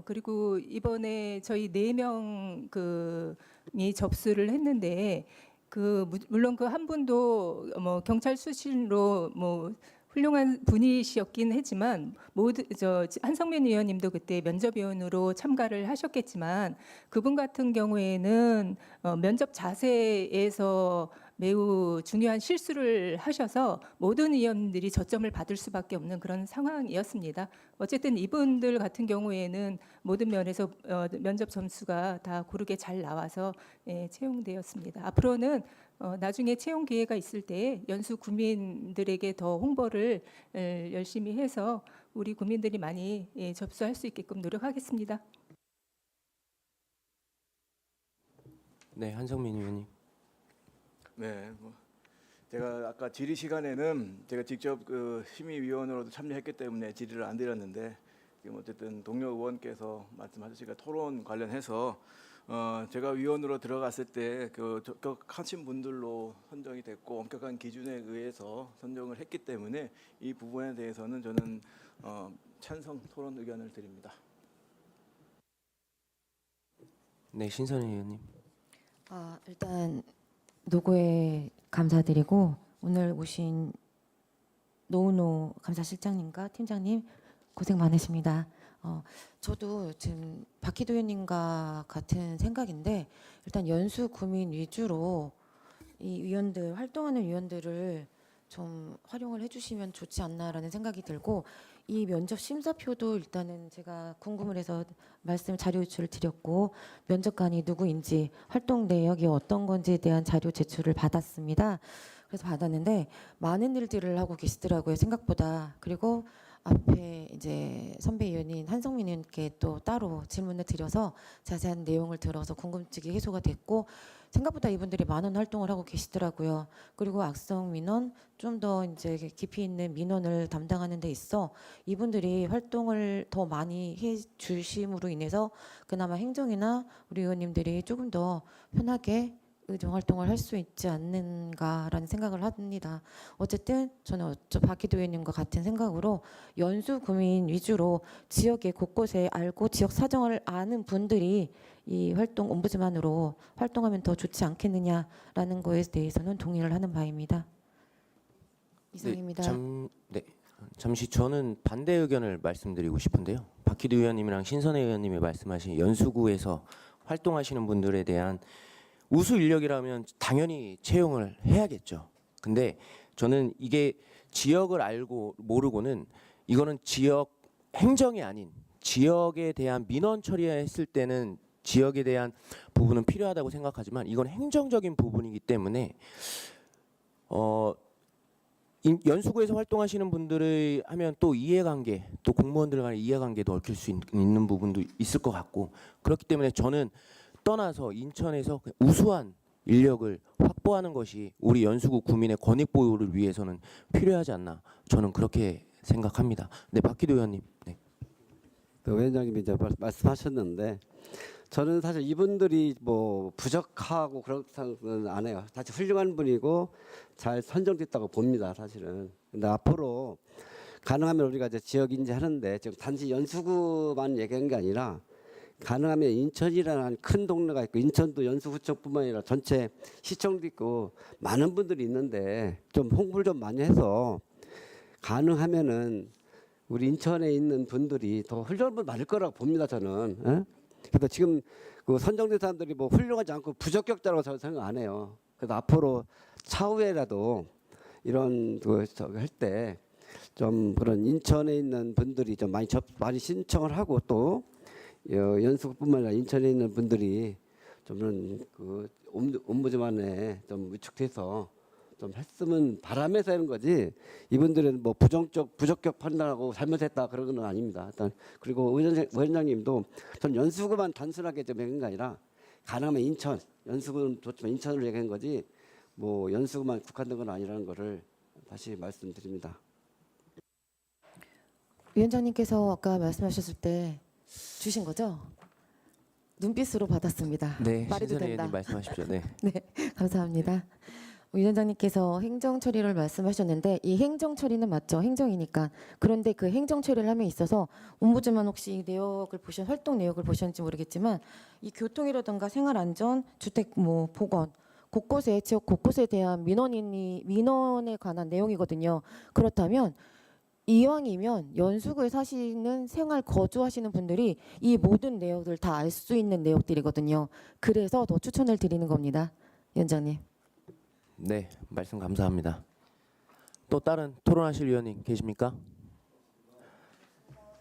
그리고 이번에 저희 4명 그이 접수를 했는데 물론 그 한 분도 뭐 경찰 수신으로 뭐 훌륭한 분이셨긴 했지만 한성민 의원님도 그때 면접위원으로 참가를 하셨겠지만 그분 같은 경우에는 면접 자세에서 매우 중요한 실수를 하셔서 모든 의원들이 저점을 받을 수밖에 없는 그런 상황이었습니다. 어쨌든 이분들 같은 경우에는 모든 면에서 면접 점수가 다 고르게 잘 나와서 채용되었습니다. 앞으로는 나중에 채용 기회가 있을 때 연수 구민들에게 더 홍보를 열심히 해서 우리 구민들이 많이 접수할 수 있게끔 노력하겠습니다. 네, 한성민 의원님. 네, 뭐 제가 아까 질의 시간에는 제가 직접 그 심의위원으로도 참여했기 때문에 질의를 안 드렸는데 지금 어쨌든 동료 의원께서 말씀하시니까 토론 관련해서 제가 위원으로 들어갔을 때 그 적격하신 분들로 선정이 됐고 엄격한 기준에 의해서 선정을 했기 때문에 이 부분에 대해서는 저는 찬성 토론 의견을 드립니다. 네, 신선희 의원님. 일단 노고에 감사드리고 오늘 오신 노은호 감사실장님과 팀장님 고생 많으십니다. 저도 지금 박희도 의원님과 같은 생각인데 일단 연수 구민 위주로 이 위원들 활동하는 위원들을 좀 활용을 해주시면 좋지 않나라는 생각이 들고 이 면접 심사표도 일단은 제가 궁금을 해서 말씀 자료 요청을 드렸고 면접관이 누구인지 활동 내역이 어떤 건지에 대한 자료 제출을 받았습니다. 그래서 받았는데 많은 일들을 하고 계시더라고요 생각보다. 그리고 앞에 이제 선배 의원인 한성민 의원께 또 따로 질문을 드려서 자세한 내용을 들어서 궁금증이 해소가 됐고 생각보다 이분들이 많은 활동을 하고 계시더라고요. 그리고 악성 민원 좀 더 이제 깊이 있는 민원을 담당하는 데 있어 이분들이 활동을 더 많이 해 주심으로 인해서 그나마 행정이나 우리 의원님들이 조금 더 편하게 의정 활동을 할 수 있지 않는가라는 생각을 합니다. 어쨌든 저는 박희도 의원님과 같은 생각으로 연수 구민 위주로 지역에 곳곳에 알고 지역 사정을 아는 분들이 이 활동 옴부즈만으로 활동하면 더 좋지 않겠느냐라는 거에 대해서는 동의를 하는 바입니다. 이상입니다. 잠시 저는 반대 의견을 말씀드리고 싶은데요. 박희도 의원님이랑 신선혜 의원님이 말씀하신 연수구에서 활동하시는 분들에 대한 우수 인력이라면 당연히 채용을 해야겠죠. 근데 저는 이게 지역을 알고 모르고는 이거는 지역 행정이 아닌 지역에 대한 민원 처리했을 때는 지역에 대한 부분은 필요하다고 생각하지만 이건 행정적인 부분이기 때문에 연수구에서 활동하시는 분들을 하면 또 이해관계, 또 공무원들 간의 이해관계도 얽힐 수 있는 부분도 있을 것 같고 그렇기 때문에 저는 떠나서 인천에서 우수한 인력을 확보하는 것이 우리 연수구 구민의 권익 보호를 위해서는 필요하지 않나 저는 그렇게 생각합니다. 네, 박희도 의원님. 네. 위원장님이 이제 말씀하셨는데 저는 사실 이분들이 뭐 부족하고 그렇다는 안 해요. 사실 훌륭한 분이고 잘 선정됐다고 봅니다. 사실은. 근데 앞으로 가능하면 우리가 이제 지역 인재 하는데 지금 단지 연수구만 얘기한 게 아니라 가능하면 인천이라는 큰 동네가 있고 인천도 연수구청뿐만 아니라 전체 시청도 있고 많은 분들이 있는데 좀 홍보를 좀 많이 해서 가능하면은 우리 인천에 있는 분들이 더 훌륭한 분 많을 거라고 봅니다. 저는. 에? 그래서 지금 그 선정된 사람들이 뭐 훌륭하지 않고 부적격자라고 저는 생각 안 해요. 그래서 앞으로 차후에라도 이런 할 때 좀 그런 인천에 있는 분들이 좀 많이 신청을 하고 또 연수구뿐만 아니라 인천에 있는 분들이 좀 그 옴부즈만에 좀 위축돼서 좀 했으면 바람에서 하는 거지 이분들은 뭐 부적격 판단하고 잘못했다 그런 건 아닙니다. 일단 그리고 위원장님도 전 연수구만 단순하게 좀 하는 게 아니라 가능하면 인천, 연수구는 좋지만 인천으로 얘기한 거지 뭐 연수구만 국한된 건 아니라는 거를 다시 말씀드립니다. 위원장님께서 아까 말씀하셨을 때 주신 거죠? 눈빛으로 받았습니다. 네, 말해도 신선혜 된다. 의원님 말씀하십시오. 네. 네, 감사합니다. 위원장님께서 행정 처리를 말씀하셨는데 이 행정 처리는 맞죠. 행정이니까. 그런데 그 행정 처리를 함에 있어서 옴부즈만 혹시 내역을 활동 내역을 보셨는지 모르겠지만 이 교통이라든가 생활안전, 주택 뭐 보건 곳곳에 지역 곳곳에 대한 민원에 관한 내용이거든요. 그렇다면 이왕이면 연수구에 사시는 생활 거주하시는 분들이 이 모든 내역을 다 알 수 있는 내역들이거든요. 그래서 더 추천을 드리는 겁니다. 위원장님. 네, 말씀 감사합니다. 또 다른 토론하실 위원님 계십니까?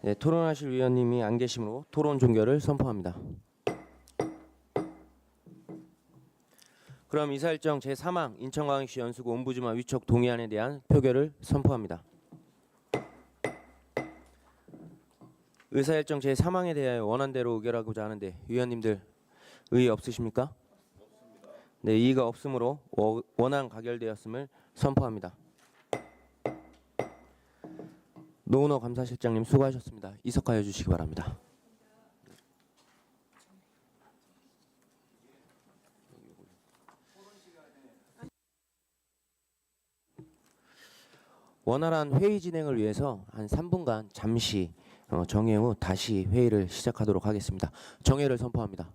네, 토론하실 위원님이 안 계시므로 토론 종결을 선포합니다. 그럼 이사일정 제3항 인천광역시 연수구 옴부즈만 위촉 동의안에 대한 표결을 선포합니다. 의사일정 제3항에 대하여 원안대로 의결하고자 하는데 위원님들 의의 없으십니까? 네, 이의가 없으므로 원안 가결되었음을 선포합니다. 노은호 감사실장님 수고하셨습니다. 이석하여 주시기 바랍니다. 원활한 회의 진행을 위해서 한 3분간 잠시 정회 후 다시 회의를 시작하도록 하겠습니다. 정회를 선포합니다.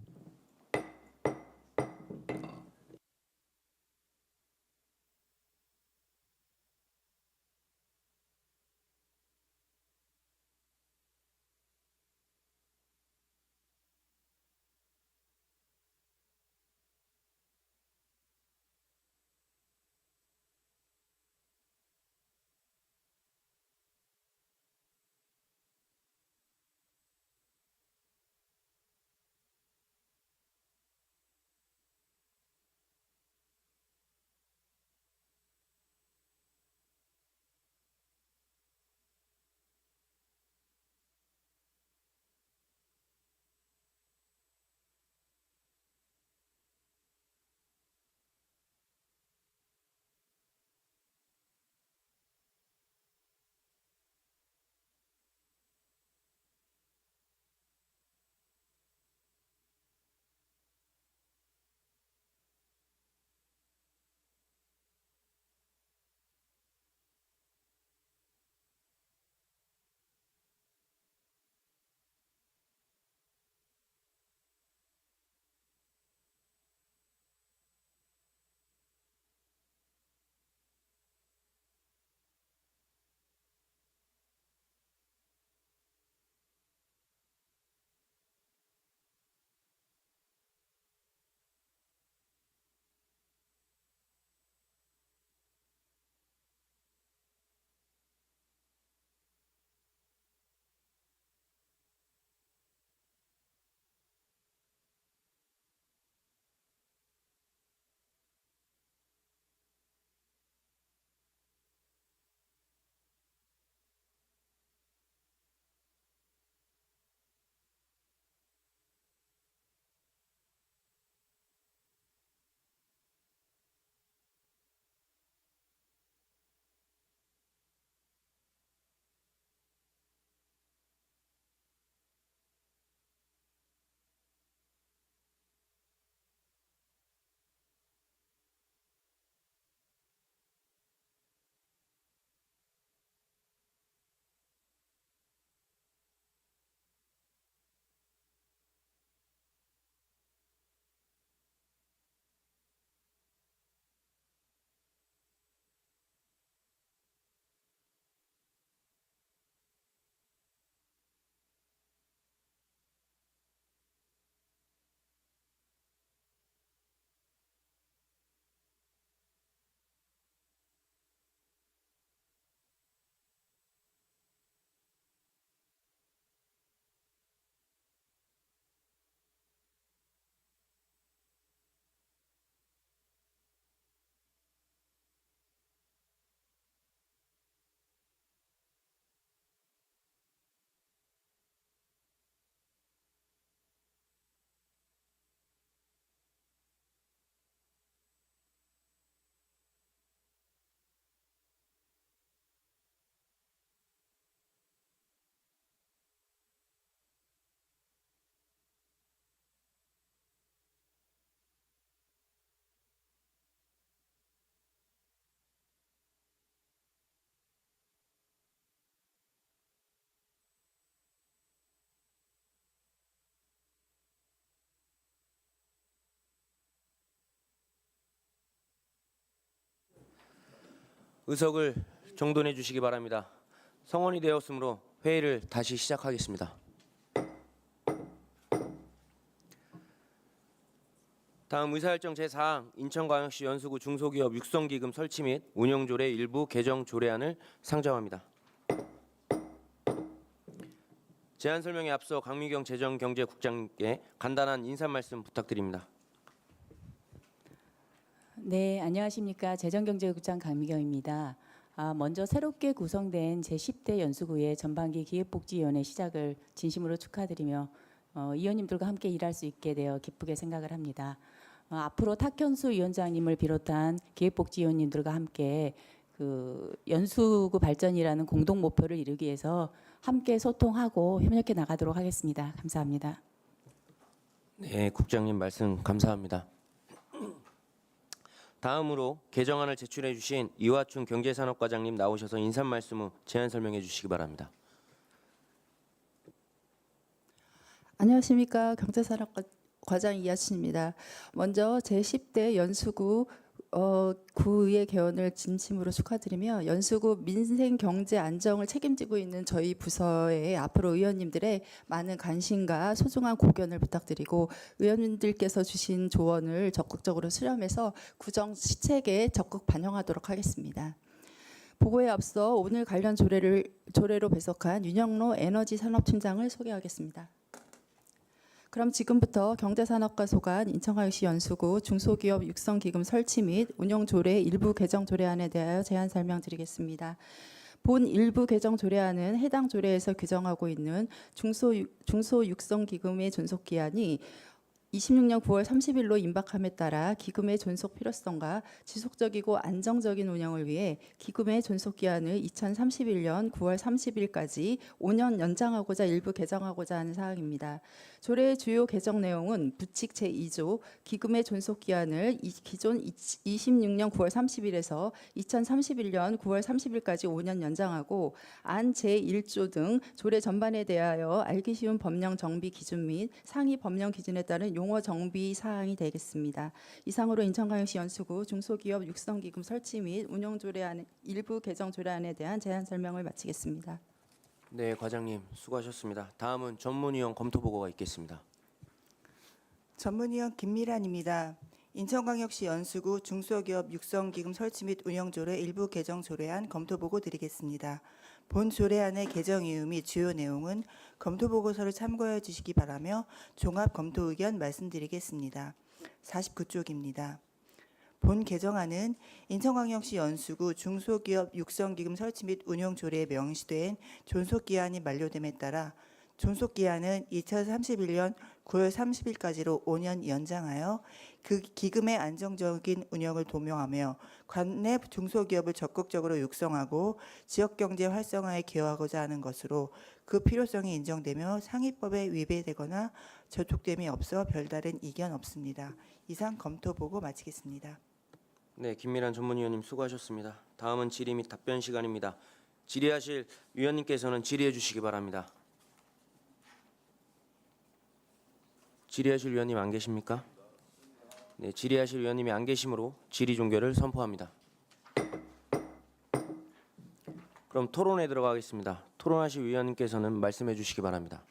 의석을 정돈해 주시기 바랍니다. 성원이 되었으므로 회의를 다시 시작하겠습니다. 다음 의사일정 제4항 인천광역시 연수구 중소기업 육성기금 설치 및 운영조례 일부 개정 조례안을 상정합니다. 제안 설명에 앞서 강미경 재정경제국장님께 간단한 인사 말씀 부탁드립니다. 네, 안녕하십니까. 재정경제국장 강미경입니다. 먼저 새롭게 구성된 제10대 연수구의 전반기 기획복지위원회 시작을 진심으로 축하드리며 위원님들과 함께 일할 수 있게 되어 기쁘게 생각을 합니다. 앞으로 탁현수 위원장님을 비롯한 기획복지위원님들과 함께 그 연수구 발전이라는 공동 목표를 이루기 위해서 함께 소통하고 협력해 나가도록 하겠습니다. 감사합니다. 네, 국장님 말씀 감사합니다. 다음으로 개정안을 제출해 주신 이화춘 경제산업과장님 나오셔서 인사 말씀 후 제안 설명해 주시기 바랍니다. 안녕하십니까. 경제산업과장 이하춘입니다. 먼저 제10대 연수구 구의 개원을 진심으로 축하드리며 연수구 민생 경제 안정을 책임지고 있는 저희 부서에 앞으로 의원님들의 많은 관심과 소중한 고견을 부탁드리고 의원님들께서 주신 조언을 적극적으로 수렴해서 구정 시책에 적극 반영하도록 하겠습니다. 보고에 앞서 오늘 관련 조례로 배석한 윤영로 에너지산업팀장을 소개하겠습니다. 그럼 지금부터 경제산업과 소관 인천광역시 연수구 중소기업 육성기금 설치 및 운영조례 일부 개정 조례안에 대하여 제안 설명드리겠습니다. 본 일부 개정 조례안은 해당 조례에서 규정하고 있는 중소육성기금의 존속기한이 26년 9월 30일로 임박함에 따라 기금의 존속 필요성과 지속적이고 안정적인 운영을 위해 기금의 존속 기한을 2031년 9월 30일까지 5년 연장하고자 일부 개정하고자 하는 사항입니다. 조례의 주요 개정 내용은 부칙 제2조 기금의 존속 기한을 기존 26년 9월 30일에서 2031년 9월 30일까지 5년 연장하고 안 제1조 등 조례 전반에 대하여 알기 쉬운 법령 정비 기준 및 상위 법령 기준에 따른 용어 정비 사항이 되겠습니다. 이상으로 인천광역시 연수구 중소기업 육성기금 설치 및 운영조례안 일부 개정 조례안에 대한 제안 설명을 마치겠습니다. 네, 과장님 수고하셨습니다. 다음은 전문위원 검토 보고가 있겠습니다. 전문위원 김미란입니다. 인천광역시 연수구 중소기업 육성기금 설치 및 운영조례 일부 개정 조례안 검토 보고 드리겠습니다. 본 조례안의 개정 이유 및 주요 내용은 검토 보고서를 참고해 주시기 바라며 종합 검토 의견 말씀드리겠습니다. 49쪽입니다. 본 개정안은 인천광역시 연수구 중소기업 육성기금 설치 및 운영조례에 명시된 존속기한이 만료됨에 따라 존속기한은 2031년 9월 30일까지로 5년 연장하여 그 기금의 안정적인 운영을 도모하며 관내 중소기업을 적극적으로 육성하고 지역경제 활성화에 기여하고자 하는 것으로 그 필요성이 인정되며 상위법에 위배되거나 저촉됨이 없어 별다른 이견 없습니다. 이상 검토 보고 마치겠습니다. 네, 김미란 전문위원님 수고하셨습니다. 다음은 질의 및 답변 시간입니다. 질의하실 위원님께서는 질의해 주시기 바랍니다. 질의하실 위원님 안 계십니까? 네, 질의하실 위원님이 안 계시므로 질의 종결을 선포합니다. 그럼 토론에 들어가겠습니다. 토론하실 위원님께서는 말씀해 주시기 바랍니다.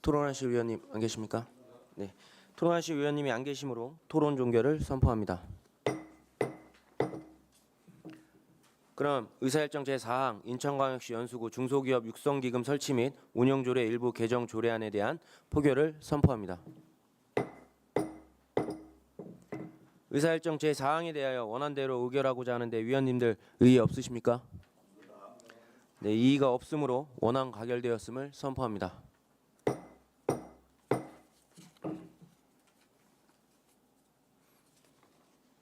토론하실 위원님 안 계십니까? 네, 토론하실 위원님이 안 계시므로 토론 종결을 선포합니다. 그럼 의사일정 제4항 인천광역시 연수구 중소기업 육성기금 설치 및 운영조례 일부 개정 조례안에 대한 포결을 선포합니다. 의사일정 제4항에 대하여 원안대로 의결하고자 하는데 위원님들 의의 없으십니까? 네, 이의가 없으므로 원안 가결되었음을 선포합니다.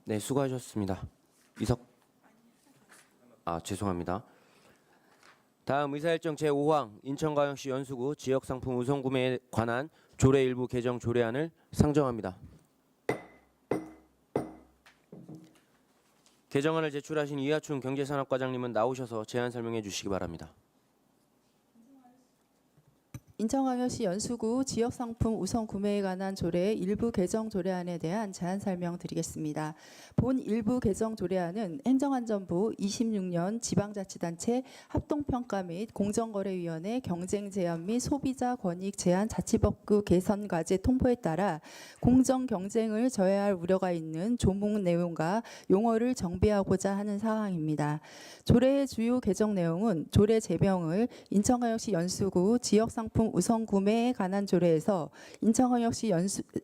네, 수고하셨습니다. 죄송합니다. 다음 의사일정 제5항 인천광역시 연수구 지역상품 우선구매에 관한 조례 일부 개정 조례안을 상정합니다. 개정안을 제출하신 이하춘 경제산업과장님은 나오셔서 제안 설명해 주시기 바랍니다. 인천광역시 연수구 지역상품 우선 구매에 관한 조례 일부 개정 조례안에 대한 제안 설명드리겠습니다. 본 일부 개정 조례안은 행정안전부 26년 지방자치단체 합동평가 및 공정거래위원회 경쟁 제한 및 소비자 권익 제한 자치법규 개선 과제 통보에 따라 공정 경쟁을 저해할 우려가 있는 조문 내용과 용어를 정비하고자 하는 사항입니다. 조례의 주요 개정 내용은 조례 제명을 인천광역시 연수구 지역상품 우선 구매에 관한 조례에서 인천광역시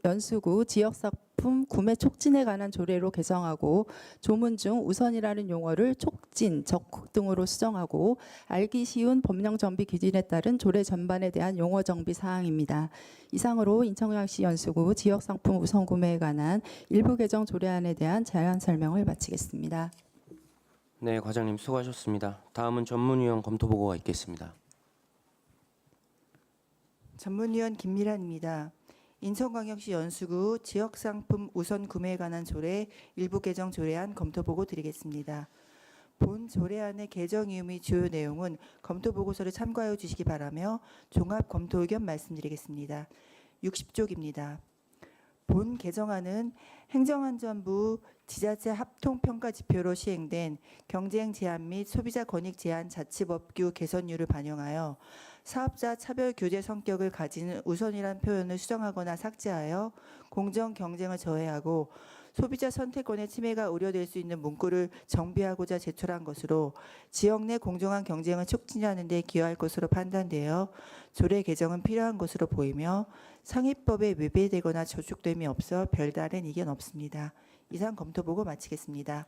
연수구 지역상품 구매 촉진에 관한 조례로 개정하고 조문 중 우선이라는 용어를 촉진, 적극 등으로 수정하고 알기 쉬운 법령 정비 기준에 따른 조례 전반에 대한 용어 정비 사항입니다. 이상으로 인천광역시 연수구 지역상품 우선 구매에 관한 일부 개정 조례안에 대한 제안 설명을 마치겠습니다. 네, 과장님 수고하셨습니다. 다음은 전문위원 검토 보고가 있겠습니다. 전문위원 김미란입니다. 인천광역시 연수구 지역상품 우선 구매에 관한 조례 일부 개정 조례안 검토 보고 드리겠습니다. 본 조례안의 개정 이유 및 주요 내용은 검토 보고서를 참고하여 주시기 바라며 종합 검토 의견 말씀드리겠습니다. 60쪽입니다. 본 개정안은 행정안전부 지자체 합통평가 지표로 시행된 경쟁 제한 및 소비자 권익 제한 자치법규 개선율을 반영하여 사업자 차별 규제 성격을 가지는 우선이란 표현을 수정하거나 삭제하여 공정 경쟁을 저해하고 소비자 선택권의 침해가 우려될 수 있는 문구를 정비하고자 제출한 것으로 지역 내 공정한 경쟁을 촉진하는 데 기여할 것으로 판단되어 조례 개정은 필요한 것으로 보이며 상위법에 위배되거나 저촉됨이 없어 별다른 이견 없습니다. 이상 검토 보고 마치겠습니다.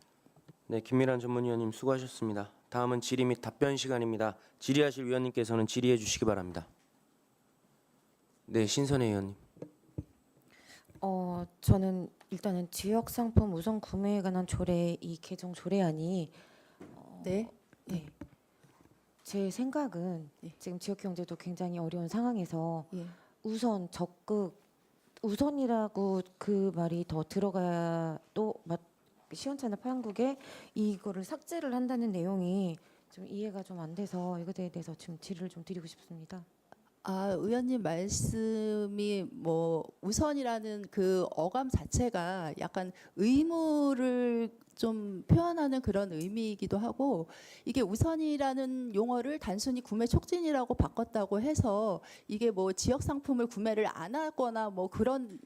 네, 김미란 전문위원님 수고하셨습니다. 다음은 질의 및 답변 시간입니다. 질의하실 위원님께서는 질의해 주시기 바랍니다. 네, 신선혜 의원님. 저는 일단은 지역 상품 우선 구매에 관한 조례 이 개정 조례안이 네. 네. 제 생각은 예. 지금 지역 경제도 굉장히 어려운 상황에서 예. 우선 적극 우선이라고 그 말이 더 들어가야 또 시원찮은 판국에 이거를 삭제를 한다는 내용이 좀 이해가 좀 안 돼서 이것에 대해서 좀 질의를 좀 드리고 싶습니다. 의원님 말씀이 뭐 우선이라는 그 어감 자체가 약간 의무를 좀 표현하는 그런 의미이기도 하고 이게 우선이라는 용어를 단순히 구매 촉진이라고 바꿨다고 해서 이게 뭐 지역 상품을 구매를 안 하거나 뭐 그런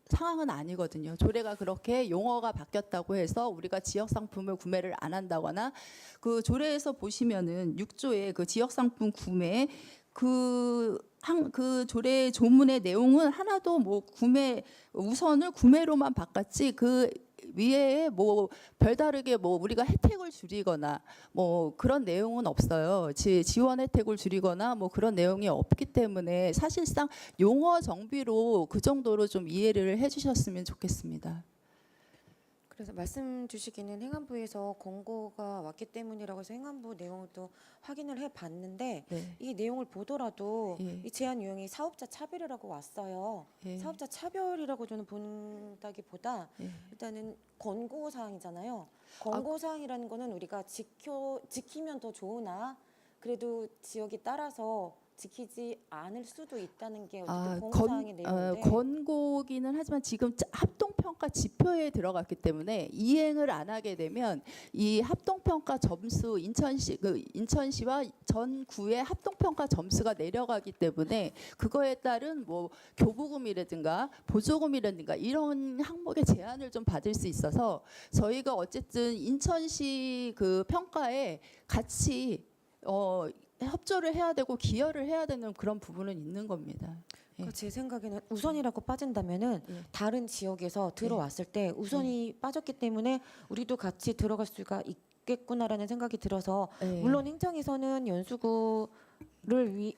상황은 아니거든요. 조례가 그렇게 용어가 바뀌었다고 해서 우리가 지역 상품을 구매를 안 한다거나 그 조례에서 보시면은 6조의 그 지역 상품 구매 그 조례 조문의 내용은 하나도 뭐 구매 우선을 구매로만 바꿨지 그 위에 뭐 별다르게 뭐 우리가 혜택을 줄이거나 뭐 그런 내용은 없어요. 지원 혜택을 줄이거나 뭐 그런 내용이 없기 때문에 사실상 용어 정비로 그 정도로 좀 이해를 해주셨으면 좋겠습니다. 그래서 말씀 주시기는 행안부에서 권고가 왔기 때문이라고 해서 행안부 내용도 확인을 해봤는데 네. 이 내용을 보더라도 예. 이 제한 유형이 사업자 차별이라고 왔어요. 예. 사업자 차별이라고 저는 본다기보다 예. 일단은 권고 사항이잖아요. 권고 사항이라는 거는 우리가 지키면 더 좋으나 그래도 지역에 따라서 지키지 않을 수도 있다는 게 어쨌든 권고 사항의 내용인데 권고기는 하지만 지금 합동평가 지표에 들어갔기 때문에 이행을 안 하게 되면 이 합동평가 점수 인천시와 전 구의 합동평가 점수가 내려가기 때문에 그거에 따른 뭐 교부금이라든가 보조금이라든가 이런 항목의 제한을 좀 받을 수 있어서 저희가 어쨌든 인천시 그 평가에 같이 협조를 해야 되고 기여를 해야 되는 그런 부분은 있는 겁니다. 그러니까 제 생각에는 우선이라고 빠진다면은 예. 다른 지역에서 들어왔을 때 우선이 빠졌기 때문에 우리도 같이 들어갈 수가 있겠구나라는 생각이 들어서 예. 물론 행정에서는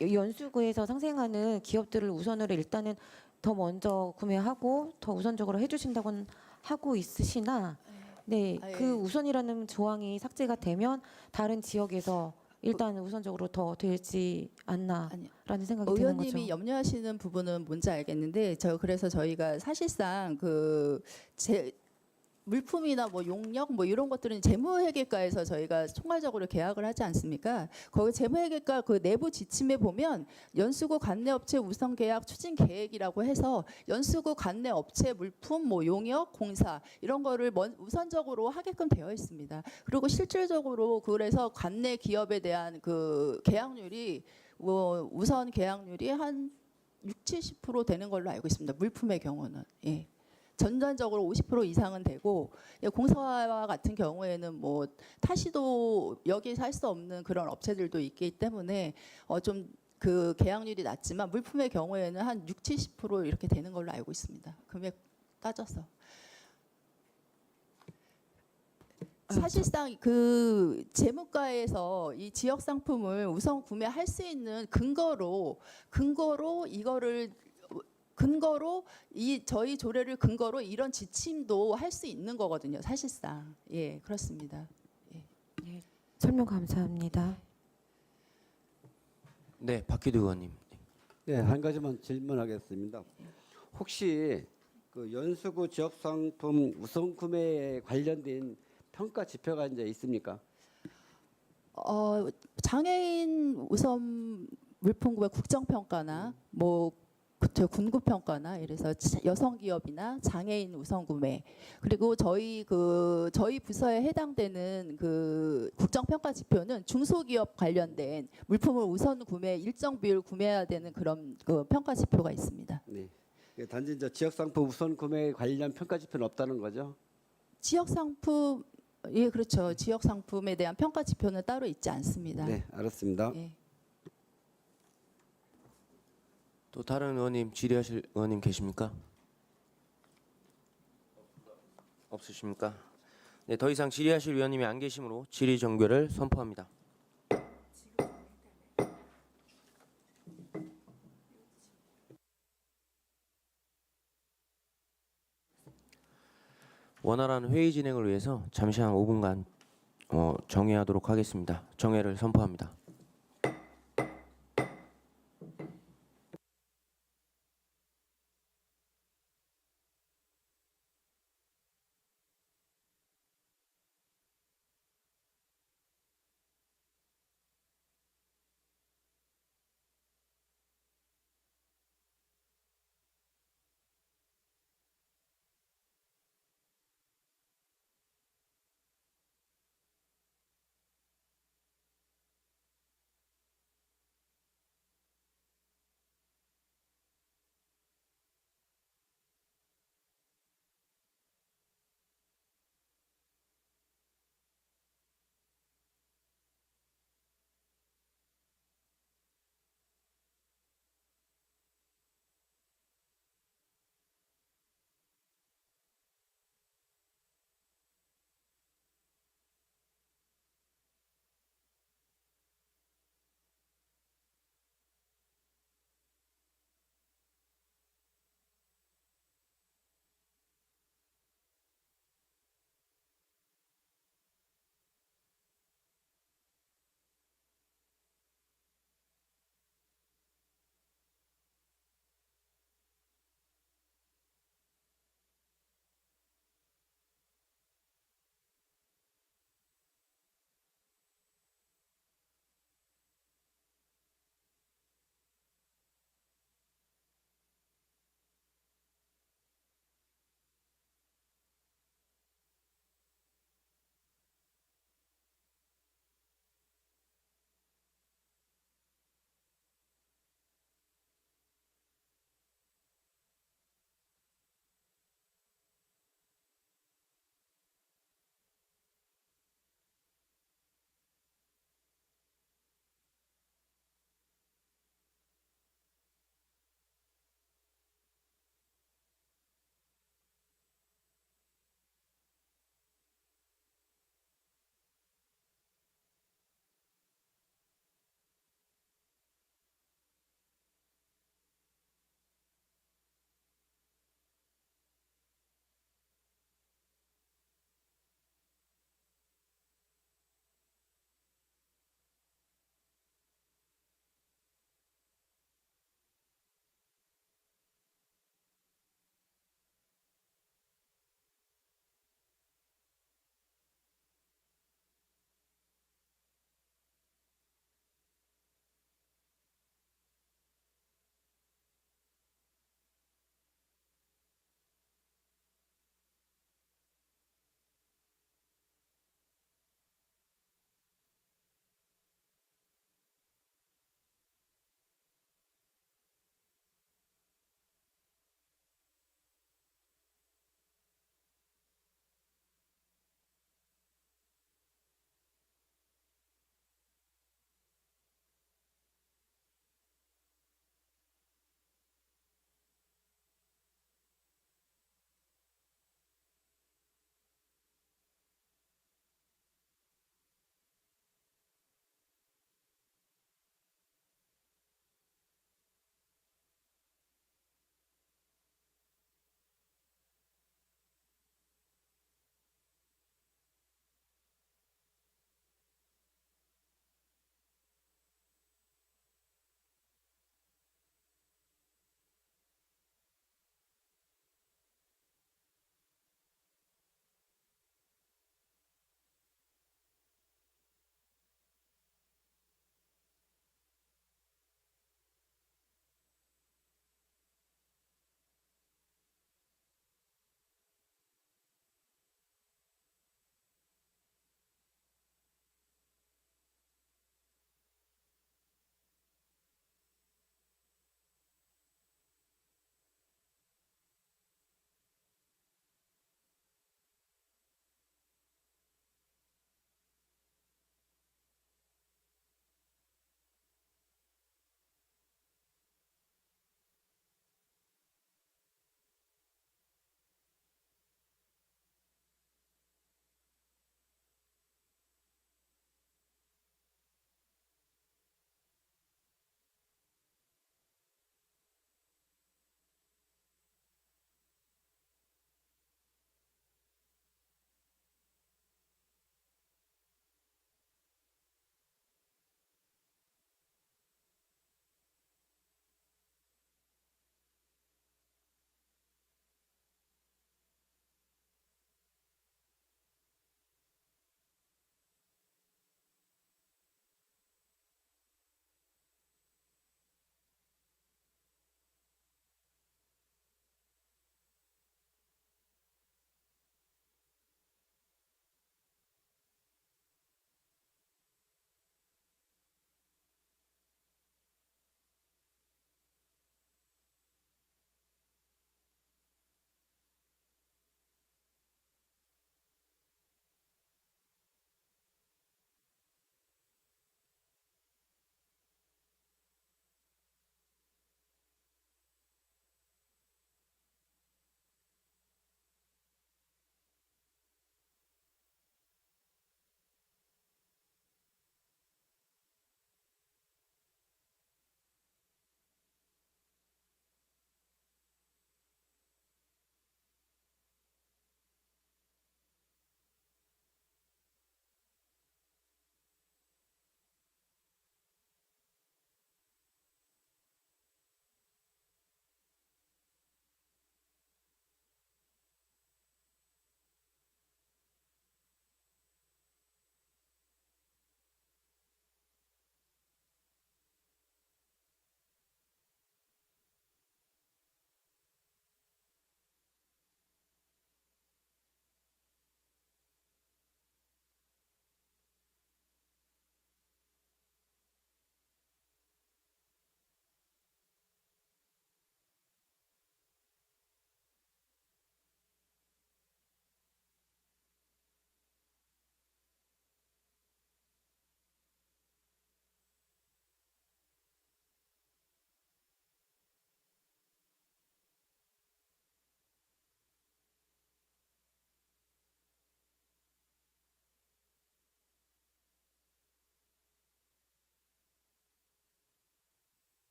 연수구에서 상생하는 기업들을 우선으로 일단은 더 먼저 구매하고 더 우선적으로 해주신다고는 하고 있으시나 네, 아, 예. 그 우선이라는 조항이 삭제가 되면 다른 지역에서 일단 우선적으로 더 되지 않나라는 생각이 드는 거죠. 의원님이 염려하시는 부분은 뭔지 알겠는데 그래서 저희가 사실상 물품이나 뭐 용역 뭐 이런 것들은 재무회계과에서 저희가 총괄적으로 계약을 하지 않습니까? 거기 재무회계과 그 내부 지침에 보면 연수구 관내업체 우선 계약 추진 계획이라고 해서 연수구 관내업체 물품 뭐 용역 공사 이런 거를 우선적으로 하게끔 되어 있습니다. 그리고 실질적으로 그래서 관내 기업에 대한 그 계약률이 뭐 우선 계약률이 한 60-70% 되는 걸로 알고 있습니다. 물품의 경우는. 예. 전반적으로 50% 이상은 되고 공사와 같은 경우에는 뭐 타시도 여기서 할 수 없는 그런 업체들도 있기 때문에 좀 그 계약률이 낮지만 물품의 경우에는 한 60-70% 이렇게 되는 걸로 알고 있습니다. 금액 따져서. 사실상 그 재무과에서 이 지역 상품을 우선 구매할 수 있는 근거로 이 저희 조례를 근거로 이런 지침도 할 수 있는 거거든요. 사실상 예 그렇습니다. 예. 설명 감사합니다. 네, 박희두 의원님. 네, 한 가지만 질문하겠습니다. 혹시 그 연수구 지역 상품 우선 구매에 관련된 평가 지표가 이제 있습니까? 장애인 우선 물품 구매 국정 평가나 뭐 그쵸 군구 평가나 이래서 여성 기업이나 장애인 우선 구매 그리고 저희 부서에 해당되는 그 국정 평가 지표는 중소기업 관련된 물품을 우선 구매 일정 비율 구매해야 되는 그런 그 평가 지표가 있습니다. 네. 단지 이제 지역 상품 우선 구매 관련 평가 지표는 없다는 거죠? 지역 상품 예 그렇죠. 지역 상품에 대한 평가 지표는 따로 있지 않습니다. 네, 알았습니다. 예. 또 다른 의원님 질의하실 의원님 계십니까? 없으십니까? 네, 더 이상 질의하실 의원님이 안 계시므로 질의 종결을 선포합니다. 원활한 회의 진행을 위해서 잠시 한 5분간 정회하도록 하겠습니다. 정회를 선포합니다.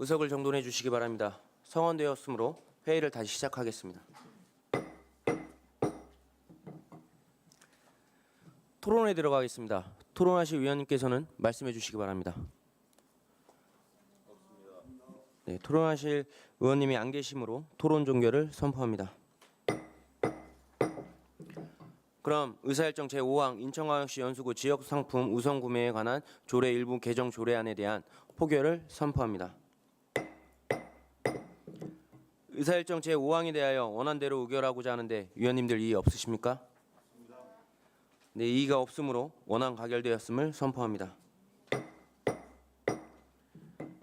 의석을 정돈해 주시기 바랍니다. 성원되었으므로 회의를 다시 시작하겠습니다. 토론에 들어가겠습니다. 토론하실 위원님께서는 말씀해 주시기 바랍니다. 네, 토론하실 의원님이 안 계시므로 토론 종결을 선포합니다. 그럼 의사일정 제5항 인천광역시 연수구 지역상품 우선 구매에 관한 조례 일부 개정 조례안에 대한 포결을 선포합니다. 의사일정 제5항에 대하여 원안대로 의결하고자 하는데 위원님들 이의 없으십니까? 네, 이의가 없으므로 원안 가결되었음을 선포합니다.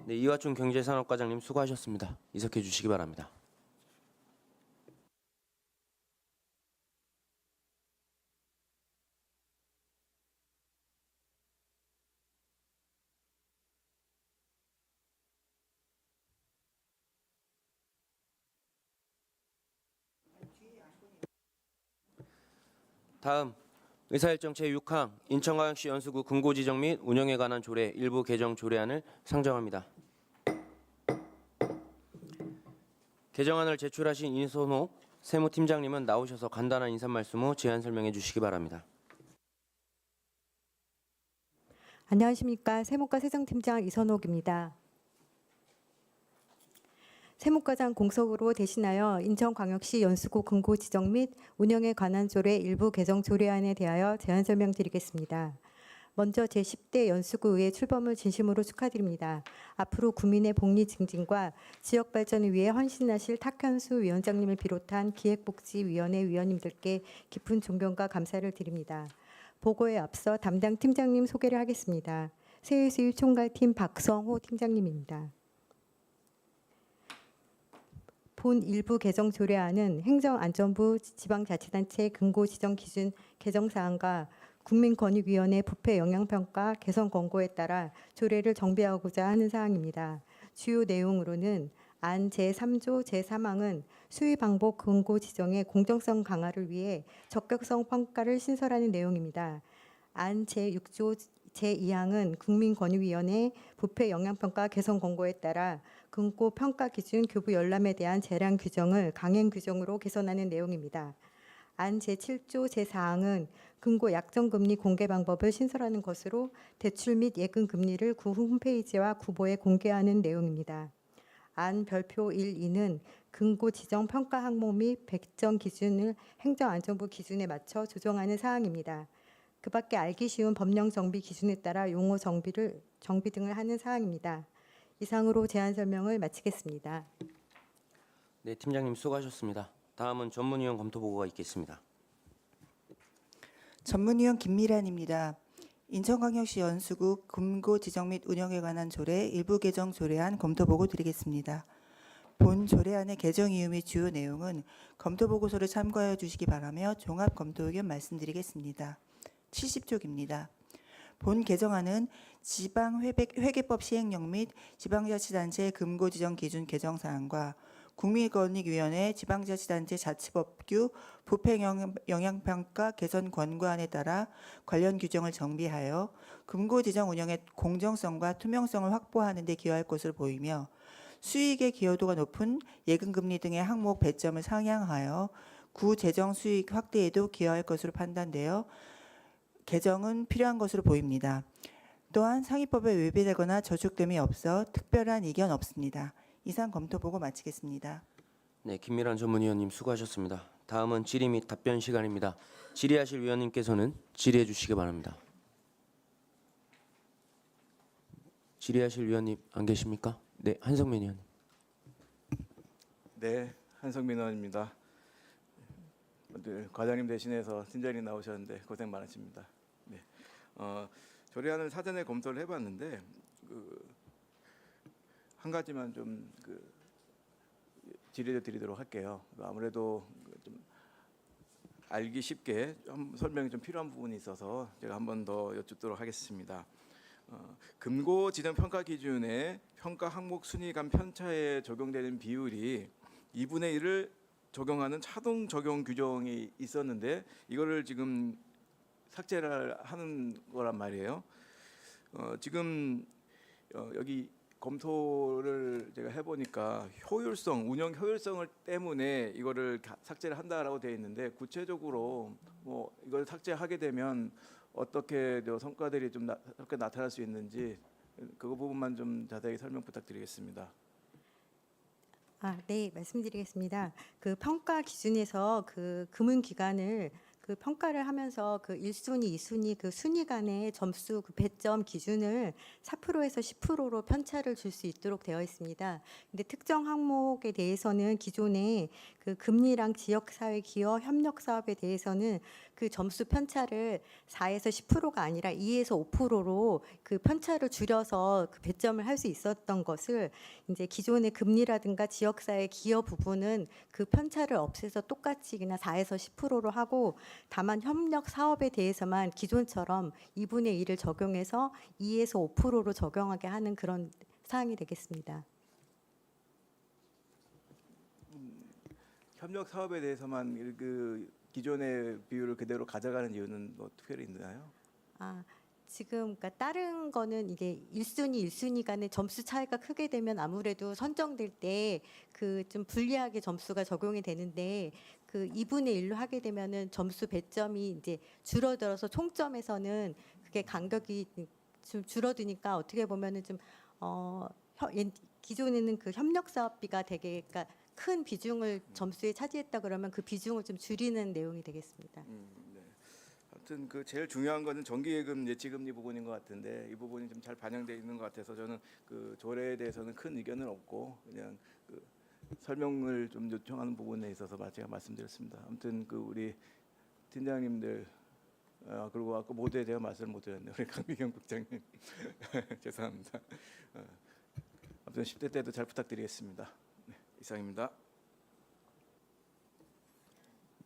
네, 이화춘 경제산업과장님 수고하셨습니다. 이석해 주시기 바랍니다. 다음 의사일정 제6항 인천광역시 연수구 금고지정 및 운영에 관한 조례 일부 개정 조례안을 상정합니다. 개정안을 제출하신 이선호 세무팀장님은 나오셔서 간단한 인사말씀 후 제안 설명해 주시기 바랍니다. 안녕하십니까. 세무과 세정팀장 이선옥입니다. 세무과장 공석으로 대신하여 인천광역시 연수구 금고 지정 및 운영에 관한 조례 일부 개정 조례안에 대하여 제안 설명드리겠습니다. 먼저 제10대 연수구의회 출범을 진심으로 축하드립니다. 앞으로 국민의 복리 증진과 지역 발전을 위해 헌신하실 탁현수 위원장님을 비롯한 기획복지위원회 위원님들께 깊은 존경과 감사를 드립니다. 보고에 앞서 담당 팀장님 소개를 하겠습니다. 세외수입 총괄팀 박성호 팀장님입니다. 본 일부 개정 조례안은 행정안전부 지방자치단체 금고 지정 기준 개정 사항과 국민권익위원회 부패 영향평가 개선 권고에 따라 조례를 정비하고자 하는 사항입니다. 주요 내용으로는 안 제3조 제3항은 수의 방법 금고 지정의 공정성 강화를 위해 적격성 평가를 신설하는 내용입니다. 안 제6조 제2항은 국민권익위원회 부패 영향평가 개선 권고에 따라 금고 평가 기준 교부 열람에 대한 재량 규정을 강행 규정으로 개선하는 내용입니다. 안 제7조 제4항은 금고 약정금리 공개 방법을 신설하는 것으로 대출 및 예금 금리를 구 홈페이지와 구보에 공개하는 내용입니다. 안 별표 1, 2는 금고 지정 평가 항목 및 백정 기준을 행정안전부 기준에 맞춰 조정하는 사항입니다. 그 밖에 알기 쉬운 법령 정비 기준에 따라 용어 정비 등을 하는 사항입니다. 이상으로 제안 설명을 마치겠습니다. 네, 팀장님 수고하셨습니다. 다음은 전문위원 검토 보고가 있겠습니다. 전문위원 김미란입니다. 인천광역시 연수구 금고 지정 및 운영에 관한 조례 일부 개정 조례안 검토 보고 드리겠습니다. 본 조례안의 개정 이유 및 주요 내용은 검토 보고서를 참고하여 주시기 바라며 종합 검토 의견 말씀드리겠습니다. 70쪽입니다. 본 개정안은 지방회계법 시행령 및 지방자치단체 금고 지정 기준 개정 사항과 국민권익위원회 지방자치단체 자치법규 부패 영향평가 개선 권고안에 따라 관련 규정을 정비하여 금고 지정 운영의 공정성과 투명성을 확보하는 데 기여할 것으로 보이며 수익의 기여도가 높은 예금금리 등의 항목 배점을 상향하여 구재정 수익 확대에도 기여할 것으로 판단되어 개정은 필요한 것으로 보입니다. 또한 상위법에 위배되거나 저촉됨이 없어 특별한 이견 없습니다. 이상 검토 보고 마치겠습니다. 네, 김미란 전문위원님 수고하셨습니다. 다음은 질의 및 답변 시간입니다. 질의하실 위원님께서는 질의해 주시기 바랍니다. 질의하실 위원님 안 계십니까? 네, 한성민 의원님. 네, 한성민 의원입니다. 과장님 대신해서 팀장님 나오셨는데 고생 많으십니다. 네, 조례안을 사전에 검토를 해봤는데 한 가지만 좀 질의를 드리도록 할게요. 아무래도 좀 알기 쉽게 좀 설명이 좀 필요한 부분이 있어서 제가 한 번 더 여쭙도록 하겠습니다. 금고 지정 평가 기준의 평가 항목 순위 간 편차에 적용되는 비율이 2분의 1을 적용하는 차동 적용 규정이 있었는데 이거를 지금 삭제를 하는 거란 말이에요. 지금 여기 검토를 제가 해보니까 운영 효율성을 때문에 이거를 삭제를 한다라고 되어 있는데 구체적으로 뭐 이걸 삭제하게 되면 어떻게 성과들이 좀 어떻게 나타날 수 있는지 그 부분만 좀 자세히 설명 부탁드리겠습니다. 네, 말씀드리겠습니다. 그 평가 기준에서 그 금융 기관을 그 평가를 하면서 그 1순위, 2순위 그 순위 간의 점수 그 배점 기준을 4%에서 10%로 편차를 줄 수 있도록 되어 있습니다. 근데 특정 항목에 대해서는 기존에 그 금리랑 지역사회 기업 협력 사업에 대해서는 그 점수 편차를 4에서 10%가 아니라 2에서 5%로 그 편차를 줄여서 그 배점을 할 수 있었던 것을 이제 기존의 금리라든가 지역사회 기업 부분은 그 편차를 없애서 똑같이 그냥 4에서 10%로 하고 다만 협력 사업에 대해서만 기존처럼 2분의 1을 적용해서 2에서 5%로 적용하게 하는 그런 사항이 되겠습니다. 협력 사업에 대해서만 그 기존의 비율을 그대로 가져가는 이유는 뭐 특별히 있나요? 지금 그러니까 다른 거는 이게 1순위, 1순위 간의 점수 차이가 크게 되면 아무래도 선정될 때 그 좀 불리하게 점수가 적용이 되는데 그 2분의 1로 하게 되면은 점수 배점이 이제 줄어들어서 총점에서는 그게 간격이 좀 줄어드니까 어떻게 보면은 좀 기존에는 그 협력 사업비가 되게 그러니까 큰 비중을 점수에 차지했다 그러면 그 비중을 좀 줄이는 내용이 되겠습니다. 네. 아무튼 그 제일 중요한 거는 정기예금 예치금리 부분인 것 같은데 이 부분이 좀 잘 반영되어 있는 것 같아서 저는 그 조례에 대해서는 큰 의견은 없고 그냥 그 설명을 좀 요청하는 부분에 있어서 제가 말씀드렸습니다. 아무튼 그 우리 팀장님들 그리고 아까 모두에 제가 말씀을 못 드렸네요. 우리 강미경 국장님 죄송합니다. 아무튼 10대 때도 잘 부탁드리겠습니다. 네, 이상입니다.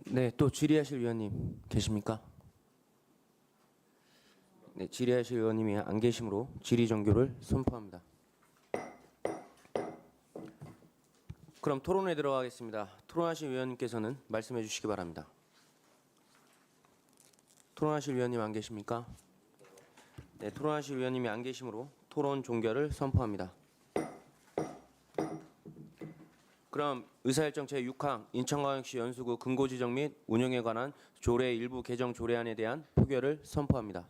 네, 또 질의하실 위원님 계십니까? 네, 질의하실 의원님이 안 계시므로 질의 종교를 선포합니다. 그럼 토론에 들어가겠습니다. 토론하실 위원님께서는 말씀해 주시기 바랍니다. 토론하실 위원님 안 계십니까? 네, 토론하실 위원님이 안 계시므로 토론 종결을 선포합니다. 그럼 의사일정 제6항 인천광역시 연수구 근고지정 및 운영에 관한 조례 일부 개정 조례안에 대한 표결을 선포합니다.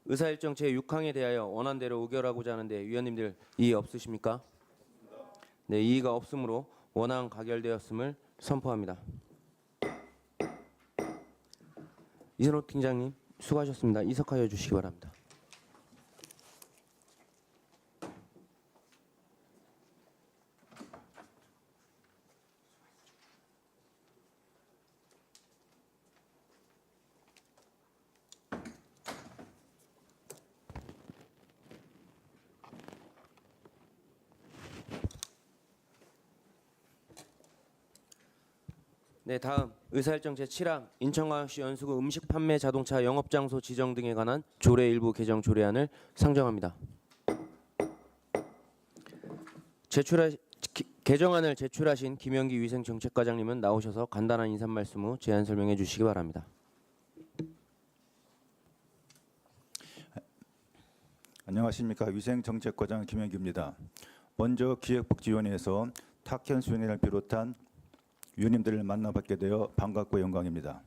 의사일정 제6항에 대하여 원안대로 의결하고자 하는데 위원님들 이의 없으십니까? 네, 이의가 없으므로 원안 가결되었음을 선포합니다. 이선호 팀장님 수고하셨습니다. 이석하여 주시기 바랍니다. 네, 다음 의사일정 제7항 인천광역시 연수구 음식 판매 자동차 영업장소 지정 등에 관한 조례 일부 개정 조례안을 상정합니다. 개정안을 제출하신 김영기 위생정책과장님은 나오셔서 간단한 인사 말씀 후 제안 설명해 주시기 바랍니다. 안녕하십니까. 위생정책과장 김영기입니다. 먼저 기획복지위원회에서 탁현수 위원을 비롯한 위원님들을 만나뵙게 되어 반갑고 영광입니다.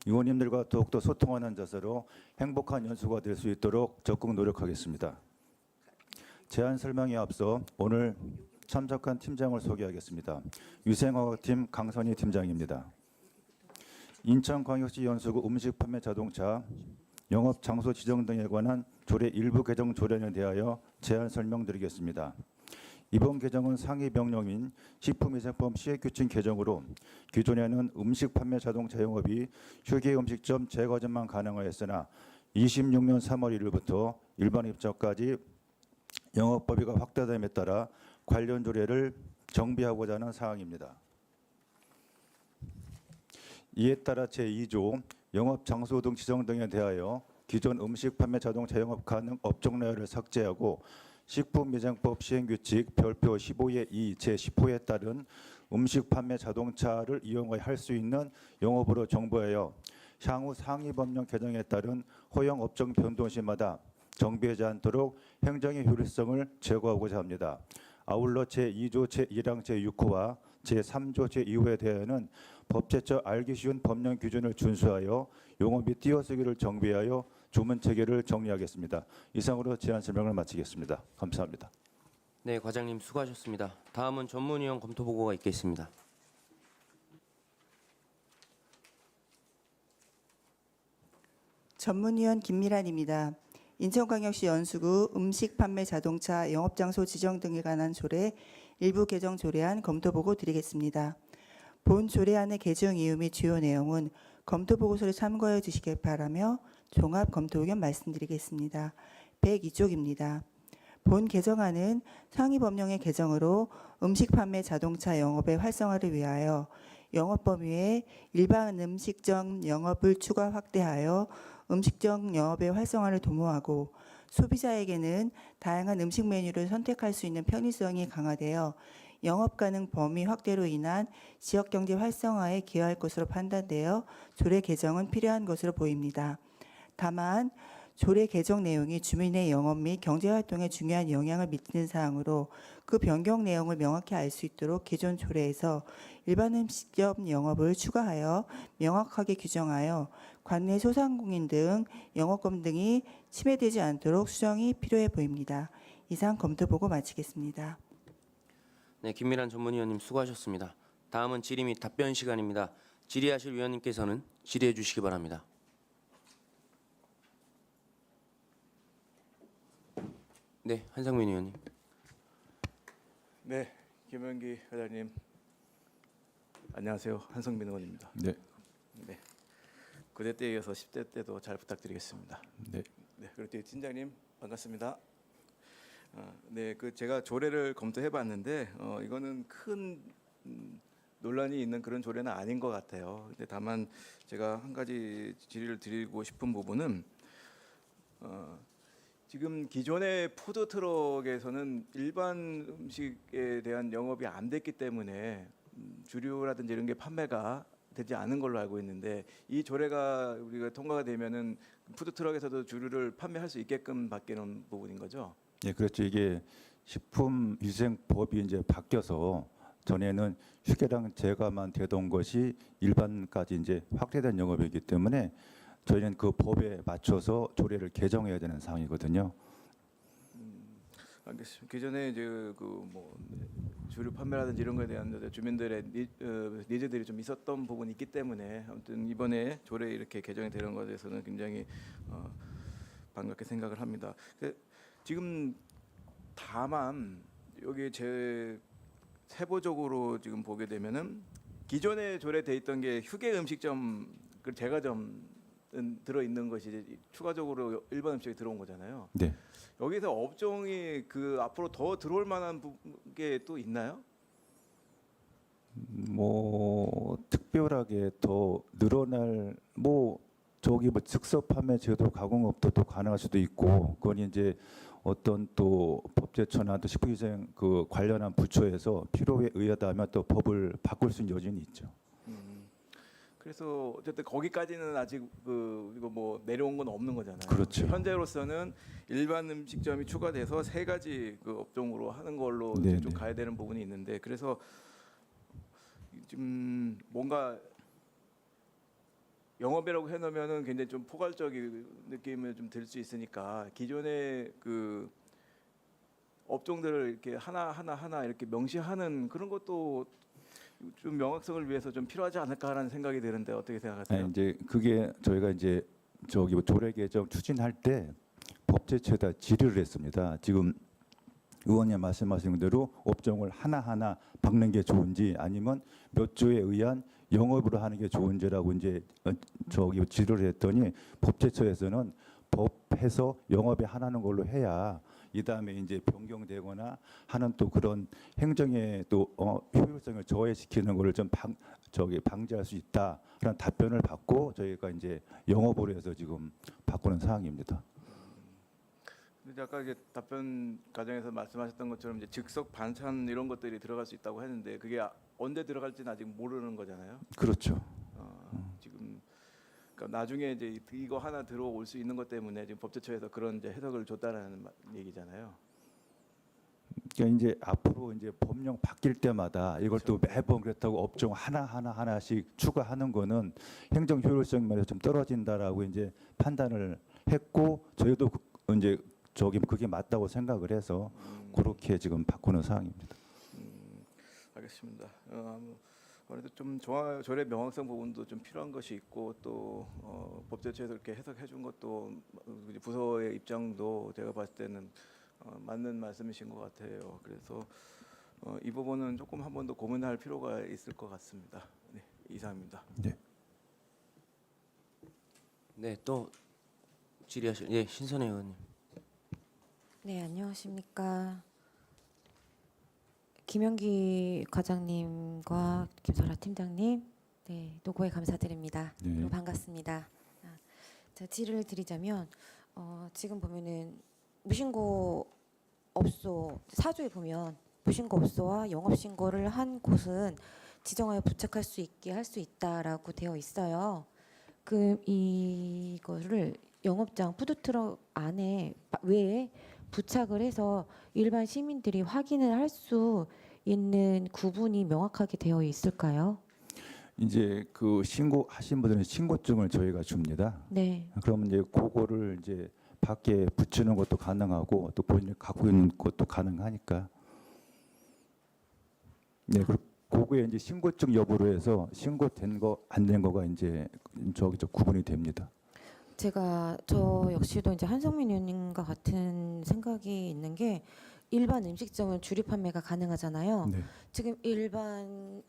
위원님들과 더욱더 소통하는 자세로 행복한 연수가 될 수 있도록 적극 노력하겠습니다. 제안 설명에 앞서 오늘 참석한 팀장을 소개하겠습니다. 위생화학팀 강선희 팀장입니다. 인천광역시 연수구 음식 판매 자동차 영업 장소 지정 등에 관한 조례 일부 개정 조례에 대하여 제안 설명드리겠습니다. 이번 개정은 상위 명령인 식품위생법 시행규칙 개정으로 기존에는 음식 판매 자동차 영업이 휴게 음식점 제과점만 가능하였으나 26년 3월 1일부터 일반 입점까지 영업 범위가 확대됨에 따라 관련 조례를 정비하고자 하는 사항입니다. 이에 따라 제2조 영업 장소 등 지정 등에 대하여 기존 음식 판매 자동차 영업 가능 업종내를 삭제하고 식품위생법 시행규칙 별표 15의 2 제10호에 따른 음식 판매 자동차를 이용하여 할 수 있는 영업으로 정부하여 향후 상위 법령 개정에 따른 허용 업종 변동 시마다 정비하지 않도록 행정의 효율성을 제고하고자 합니다. 아울러 제2조 제1항 제6호와 제3조 제2호에 대하여는 법제처 알기 쉬운 법령 기준을 준수하여 용어 및 띄어쓰기를 정비하여 주문 체계를 정리하겠습니다. 이상으로 제안 설명을 마치겠습니다. 감사합니다. 네, 과장님 수고하셨습니다. 다음은 전문위원 검토 보고가 있겠습니다. 전문위원 김미란입니다. 인천광역시 연수구 음식 판매 자동차 영업장소 지정 등에 관한 조례 일부 개정 조례안 검토 보고 드리겠습니다. 본 조례안의 개정 이유 및 주요 내용은 검토 보고서를 참고해 주시길 바라며 종합 검토 의견 말씀드리겠습니다. 102쪽입니다. 본 개정안은 상위 법령의 개정으로 음식 판매 자동차 영업의 활성화를 위하여 영업 범위에 일반 음식점 영업을 추가 확대하여 음식점 영업의 활성화를 도모하고 소비자에게는 다양한 음식 메뉴를 선택할 수 있는 편의성이 강화되어 영업 가능 범위 확대로 인한 지역 경제 활성화에 기여할 것으로 판단되어 조례 개정은 필요한 것으로 보입니다. 다만 조례 개정 내용이 주민의 영업 및 경제 활동에 중요한 영향을 미치는 사항으로 그 변경 내용을 명확히 알 수 있도록 기존 조례에서 일반 음식점 영업을 추가하여 명확하게 규정하여 관내 소상공인 등 영업권 등이 침해되지 않도록 수정이 필요해 보입니다. 이상 검토 보고 마치겠습니다. 네, 김미란 전문위원님 수고하셨습니다. 다음은 질의 및 답변 시간입니다. 질의하실 위원님께서는 질의해 주시기 바랍니다. 네, 한상민 의원님. 네, 김현기 회장님 안녕하세요. 한성민 의원입니다. 네. 네, 9대 때 이어서 10대 때도 잘 부탁드리겠습니다. 네. 네, 그리고 팀장님 반갑습니다. 네, 제가 조례를 검토해봤는데 이거는 큰 논란이 있는 그런 조례는 아닌 것 같아요. 근데 다만 제가 한 가지 질의를 드리고 싶은 부분은 지금 기존의 푸드 트럭에서는 일반 음식에 대한 영업이 안 됐기 때문에 주류라든지 이런 게 판매가 되지 않은 걸로 알고 있는데 이 조례가 우리가 통과가 되면은 푸드 트럭에서도 주류를 판매할 수 있게끔 바뀌는 부분인 거죠. 네, 그렇죠. 이게 식품위생법이 이제 바뀌어서 전에는 휴게랑 제과만 되던 것이 일반까지 이제 확대된 영업이기 때문에 저희는 그 법에 맞춰서 조례를 개정해야 되는 상황이거든요. 알겠습니다. 기존에 이제 주류 판매라든지 이런 거에 대한 주민들의 니즈들이 좀 있었던 부분이 있기 때문에 아무튼 이번에 조례 이렇게 개정이 되는 것에 대해서는 굉장히 반갑게 생각을 합니다. 지금 다만 여기 제 세부적으로 지금 보게 되면은 기존에 조례돼 있던 게 휴게 음식점, 그 제과점 들어 있는 것이 이제 추가적으로 일반 음식에 들어온 거잖아요. 네. 여기서 업종이 앞으로 더 들어올 만한 게 또 있나요? 뭐 특별하게 더 늘어날 즉석 판매 제도 가공업도 또 가능할 수도 있고 그건 이제 어떤 또 법제처나 또 식품위생 그 관련한 부처에서 필요에 의하다면 또 법을 바꿀 수 있는 여지는 있죠. 그래서 어쨌든 거기까지는 아직 이거 뭐 내려온 건 없는 거잖아요. 그렇죠. 현재로서는 일반 음식점이 추가돼서 세 가지 그 업종으로 하는 걸로 네, 좀 네. 가야 되는 부분이 있는데 그래서 지금 뭔가 영업이라고 해놓으면은 굉장히 좀 포괄적인 느낌을 좀 들 수 있으니까 기존의 그 업종들을 이렇게 하나 이렇게 명시하는 그런 것도 좀 명확성을 위해서 좀 필요하지 않을까라는 생각이 드는데 어떻게 생각하세요? 아니, 이제 그게 저희가 이제 조례 개정 추진할 때 법제처에다 질의를 했습니다. 지금 의원님 말씀하신 대로 업종을 하나하나 박는 게 좋은지 아니면 몇 조에 의한 영업으로 하는 게 좋은지라고 이제 질의를 했더니 법제처에서는 법해서 영업에 하나는 걸로 해야 이 다음에 이제 변경되거나 하는 또 그런 행정의 또 효율성을 저해시키는 거를 좀 방지할 수 있다라는 답변을 받고 저희가 이제 영업으로 해서 지금 바꾸는 상황입니다. 근데 아까 이제 답변 과정에서 말씀하셨던 것처럼 이제 즉석 반찬 이런 것들이 들어갈 수 있다고 했는데 그게 언제 들어갈지는 아직 모르는 거잖아요. 그렇죠. 지금 그러니까 그러니까 나중에 이제 이거 하나 들어올 수 있는 것 때문에 지금 법제처에서 그런 이제 해석을 줬다라는 얘기잖아요. 그러니까 이제 앞으로 이제 법령 바뀔 때마다 이걸 또 매번 그렇다고 업종 하나씩 추가하는 거는 행정 효율성 면에서 좀 떨어진다라고 이제 판단을 했고 저희도 이제 그게 맞다고 생각을 해서 그렇게 지금 바꾸는 상황입니다. 알겠습니다. 아무래도 좀 조례 명확성 부분도 좀 필요한 것이 있고 또 법제처에서 이렇게 해석해 준 것도 부서의 입장도 제가 봤을 때는 맞는 말씀이신 것 같아요. 그래서 이 부분은 조금 한 번 더 고민할 필요가 있을 것 같습니다. 네, 이상입니다. 네. 네, 또 질의하실 신선혜 의원님. 네, 안녕하십니까. 김영기 과장님과 김설아 팀장님, 네, 노고에 감사드립니다. 네. 반갑습니다. 자, 질의를 드리자면 지금 보면은 무신고 업소 사조에 보면 무신고 업소와 영업 신고를 한 곳은 지정하여 부착할 수 있게 할 수 있다라고 되어 있어요. 그 이거를 영업장 푸드트럭 안에 외에 부착을 해서 일반 시민들이 확인을 할 수 있는 구분이 명확하게 되어 있을까요? 이제 그 신고하신 분들은 신고증을 저희가 줍니다. 네. 그러면 이제 그거를 이제 밖에 붙이는 것도 가능하고 또 본인이 갖고 있는 것도 가능하니까. 네, 그리고 그거에 이제 신고증 여부로 해서 신고된 거 안 된 거가 이제 저 구분이 됩니다. 저 역시도 이제 한성민 의원님과 같은 생각이 있는 게 일반 음식점은 주류 판매가 가능하잖아요. 네. 지금 일반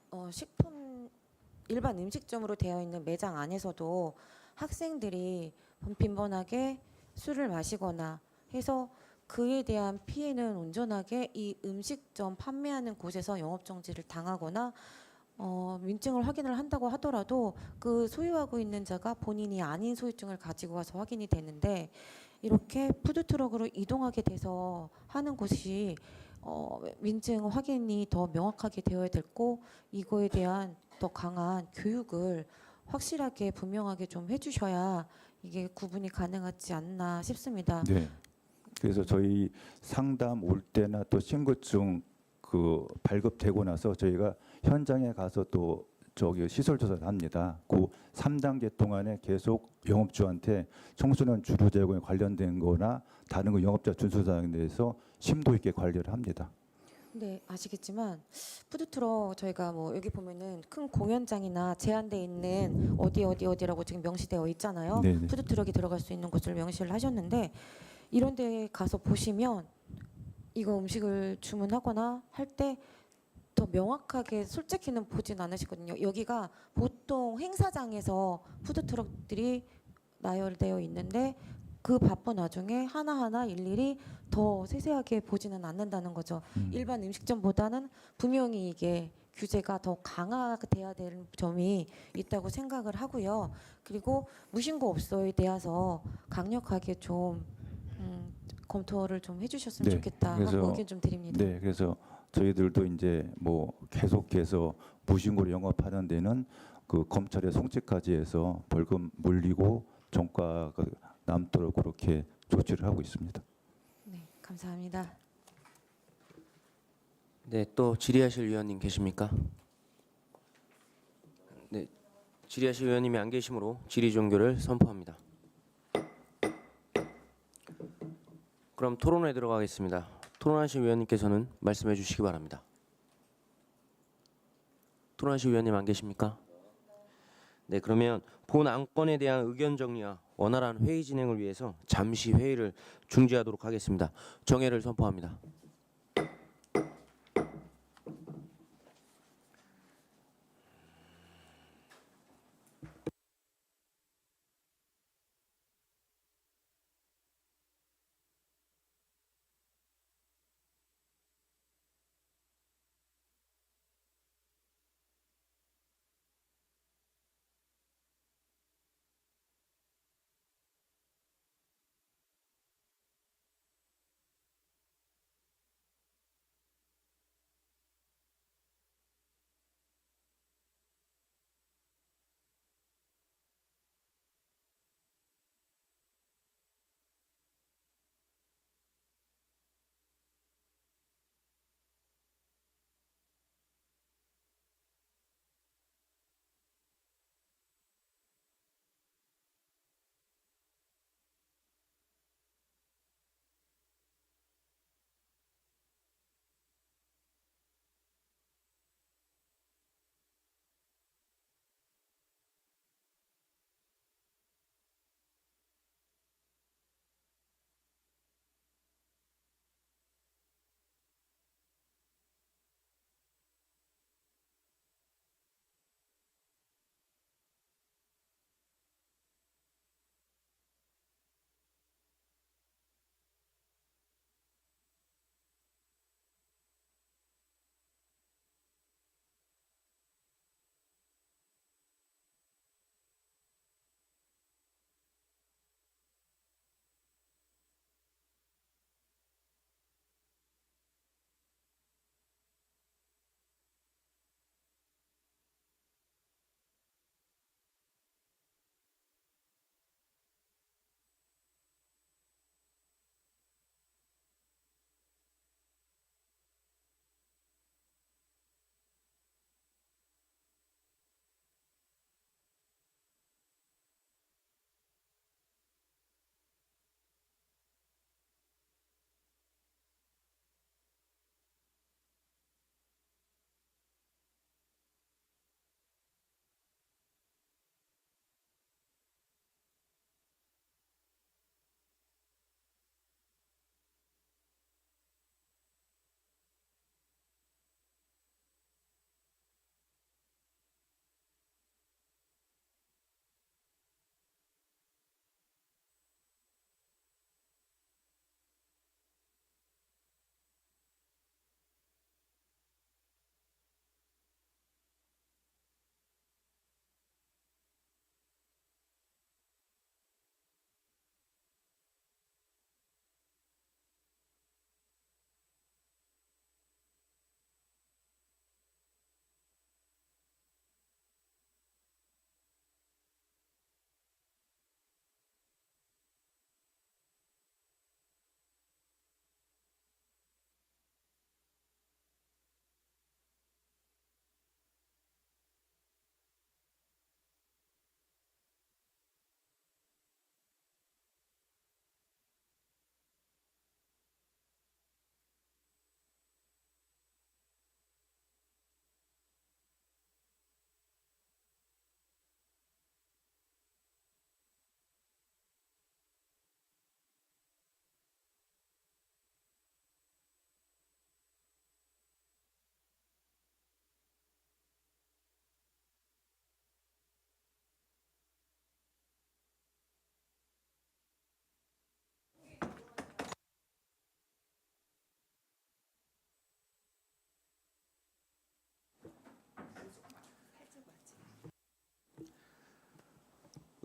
일반 음식점으로 되어 있는 매장 안에서도 학생들이 빈번하게 술을 마시거나 해서 그에 대한 피해는 온전하게 이 음식점 판매하는 곳에서 영업 정지를 당하거나 민증을 확인을 한다고 하더라도 그 소유하고 있는 자가 본인이 아닌 소유증을 가지고 와서 확인이 되는데 이렇게 푸드트럭으로 이동하게 돼서 하는 곳이 민증 확인이 더 명확하게 되어야 됐고 이거에 대한 더 강한 교육을 확실하게 분명하게 좀 해주셔야 이게 구분이 가능하지 않나 싶습니다. 네. 그래서 저희 상담 올 때나 또 신고증 그 발급되고 나서 저희가 현장에 가서 또 시설 조사를 합니다. 그 3단계 동안에 계속 영업주한테 청소년 주류 제공에 관련된 거나 다른 거 영업자 준수 사항에 대해서 심도 있게 관리를 합니다. 네, 아시겠지만 푸드트럭 저희가 뭐 여기 보면은 큰 공연장이나 제한돼 있는 어디라고 지금 명시되어 있잖아요. 네네. 푸드트럭이 들어갈 수 있는 곳을 명시를 하셨는데 이런 데 가서 보시면 이거 음식을 주문하거나 할 때 더 명확하게 솔직히는 보진 않으시거든요. 여기가 보통 행사장에서 푸드트럭들이 나열되어 있는데 그 바쁜 와중에 하나하나 일일이 더 세세하게 보지는 않는다는 거죠. 일반 음식점보다는 분명히 이게 규제가 더 강화돼야 되는 점이 있다고 생각을 하고요. 그리고 무신고 업소에 대해서 강력하게 좀 검토를 좀 해주셨으면 네, 좋겠다 그래서- 하고 의견 좀 드립니다. 네, 그래서 저희들도 이제 뭐 계속해서 무신고로 영업하는 데는 그 검찰의 송치까지 해서 벌금 물리고 종가가 남도록 그렇게 조치를 하고 있습니다. 네, 감사합니다. 네, 또 질의하실 위원님 계십니까? 네, 질의하실 위원님이 안 계시므로 질의 종결을 선포합니다. 그럼 토론에 들어가겠습니다. 토론하실 위원님께서는 말씀해 주시기 바랍니다. 토론하실 위원님 안 계십니까? 네, 그러면 본 안건에 대한 의견 정리와 원활한 회의 진행을 위해서 잠시 회의를 중지하도록 하겠습니다. 정회를 선포합니다.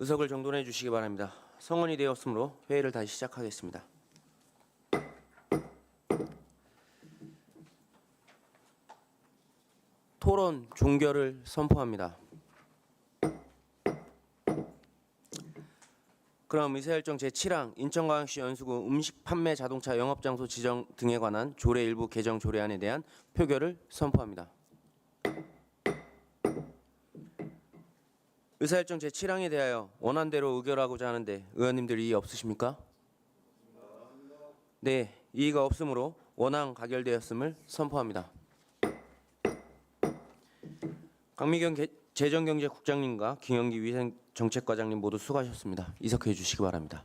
의석을 정돈해 주시기 바랍니다. 성원이 되었으므로 회의를 다시 시작하겠습니다. 토론 종결을 선포합니다. 그럼 의사일정 제7항 인천광역시 연수구 음식 판매 자동차 영업장소 지정 등에 관한 조례 일부 개정 조례안에 대한 표결을 선포합니다. 의사일정 제7항에 대하여 원안대로 의결하고자 하는데 의원님들 이의 없으십니까? 네, 이의가 없으므로 원안 가결되었음을 선포합니다. 강미경 재정경제국장님과 김영기 위생정책과장님 모두 수고하셨습니다. 이석해 주시기 바랍니다.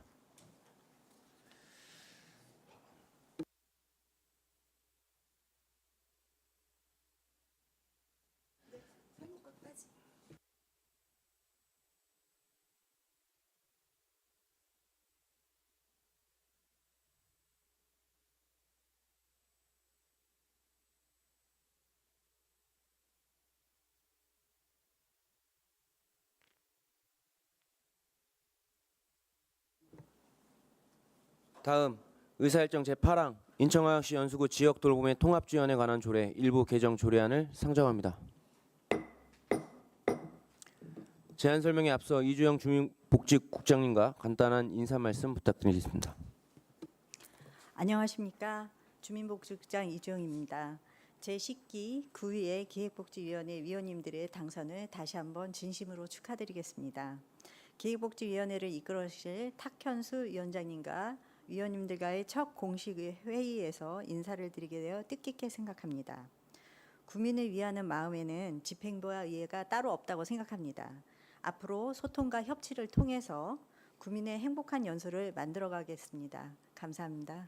다음 의사일정 제8항 인천광역시 연수구 지역돌봄의 통합지원에 관한 조례 일부 개정 조례안을 상정합니다. 제안 설명에 앞서 이주영 주민복지국장님과 간단한 인사 말씀 부탁드리겠습니다. 안녕하십니까. 주민복지국장 이주영입니다. 제10기 9위의 기획복지위원회 위원님들의 당선을 다시 한번 진심으로 축하드리겠습니다. 기획복지위원회를 이끌어주실 탁현수 위원장님과 위원님들과의 첫 공식 회의에서 인사를 드리게 되어 뜻깊게 생각합니다. 구민을 위하는 마음에는 집행부와 의회가 따로 없다고 생각합니다. 앞으로 소통과 협치를 통해서 구민의 행복한 연수를 만들어가겠습니다. 감사합니다.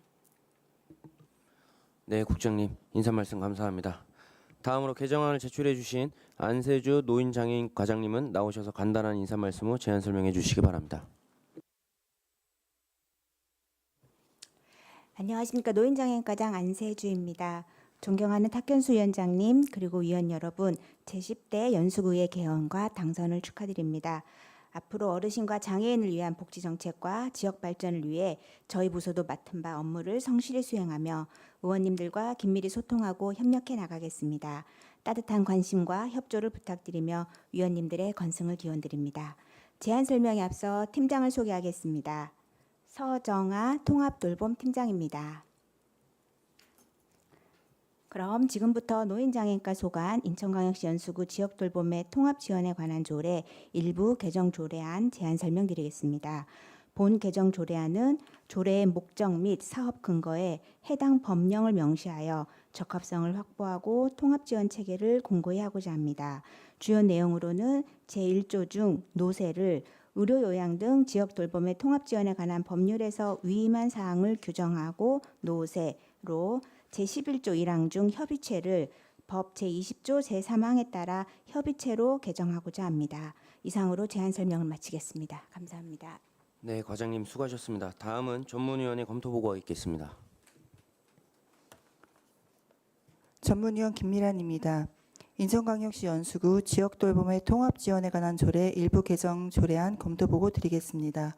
네, 국장님 인사 말씀 감사합니다. 다음으로 개정안을 제출해 주신 안세주 노인장애인 과장님은 나오셔서 간단한 인사 말씀 후 제안 설명해 주시기 바랍니다. 안녕하십니까. 노인장애인과장 안세주입니다. 존경하는 탁현수 위원장님 그리고 위원 여러분, 제10대 연수구의 개원과 당선을 축하드립니다. 앞으로 어르신과 장애인을 위한 복지정책과 지역 발전을 위해 저희 부서도 맡은 바 업무를 성실히 수행하며 의원님들과 긴밀히 소통하고 협력해 나가겠습니다. 따뜻한 관심과 협조를 부탁드리며 위원님들의 건승을 기원드립니다. 제안 설명에 앞서 팀장을 소개하겠습니다. 서정아 통합돌봄팀장입니다. 그럼 지금부터 노인장애인과 소관 인천광역시 연수구 지역돌봄의 통합지원에 관한 조례 일부 개정 조례안 제안 설명드리겠습니다. 본 개정 조례안은 조례의 목적 및 사업 근거에 해당 법령을 명시하여 적합성을 확보하고 통합지원 체계를 공고히 하고자 합니다. 주요 내용으로는 제1조 중 노세를 의료 요양 등 지역 돌봄의 통합 지원에 관한 법률에서 위임한 사항을 규정하고 노세로 제11조 1항 중 협의체를 법 제20조 제3항에 따라 협의체로 개정하고자 합니다. 이상으로 제안 설명을 마치겠습니다. 감사합니다. 네, 과장님 수고하셨습니다. 다음은 전문위원회 검토 보고가 있겠습니다. 전문위원 김미란입니다. 인천광역시 연수구 지역돌봄의 통합지원에 관한 조례 일부 개정 조례안 검토 보고 드리겠습니다.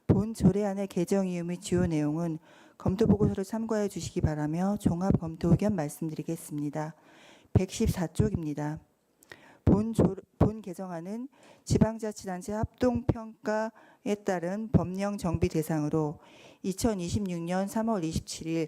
본 조례안의 개정 이유 및 주요 내용은 검토 보고서를 참고해 주시기 바라며 종합 검토 의견 말씀드리겠습니다. 114쪽입니다. 본 개정안은 지방자치단체 합동평가에 따른 법령 정비 대상으로 2026년 3월 27일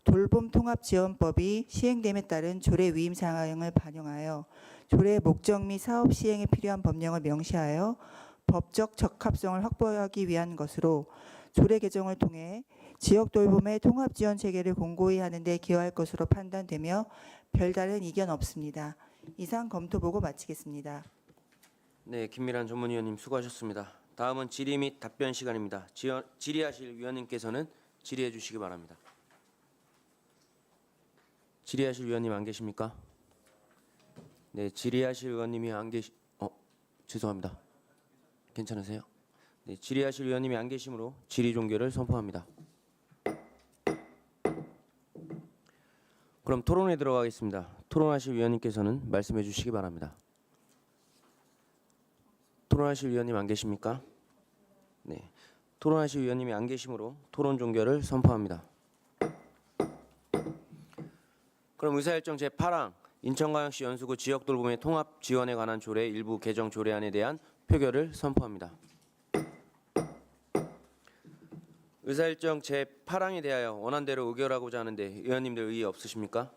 돌봄통합지원법이 시행됨에 따른 조례 위임 사항을 반영하여 조례의 목적 및 사업 시행에 필요한 법령을 명시하여 법적 적합성을 확보하기 위한 것으로 조례 개정을 통해 지역 돌봄의 통합 지원 체계를 공고히 하는 데 기여할 것으로 판단되며 별다른 이견 없습니다. 이상 검토 보고 마치겠습니다. 네, 김미란 전문위원님 수고하셨습니다. 다음은 질의 및 답변 시간입니다. 질의하실 위원님께서는 질의해 주시기 바랍니다. 질의하실 위원님 안 계십니까? 네, 질의하실 의원님이 안 계시. 죄송합니다. 괜찮으세요? 네, 질의하실 위원님이 안 계시므로 질의 종결을 선포합니다. 그럼 토론에 들어가겠습니다. 토론하실 위원님께서는 말씀해 주시기 바랍니다. 토론하실 위원님 안 계십니까? 네, 토론하실 위원님이 안 계시므로 토론 종결을 선포합니다. 그럼 의사일정 제8항 인천광역시 연수구 지역돌봄의 통합 지원에 관한 조례 일부 개정 조례안에 대한 표결을 선포합니다. 의사일정 제8항에 대하여 원안대로 의결하고자 하는데 의원님들 의의 없으십니까?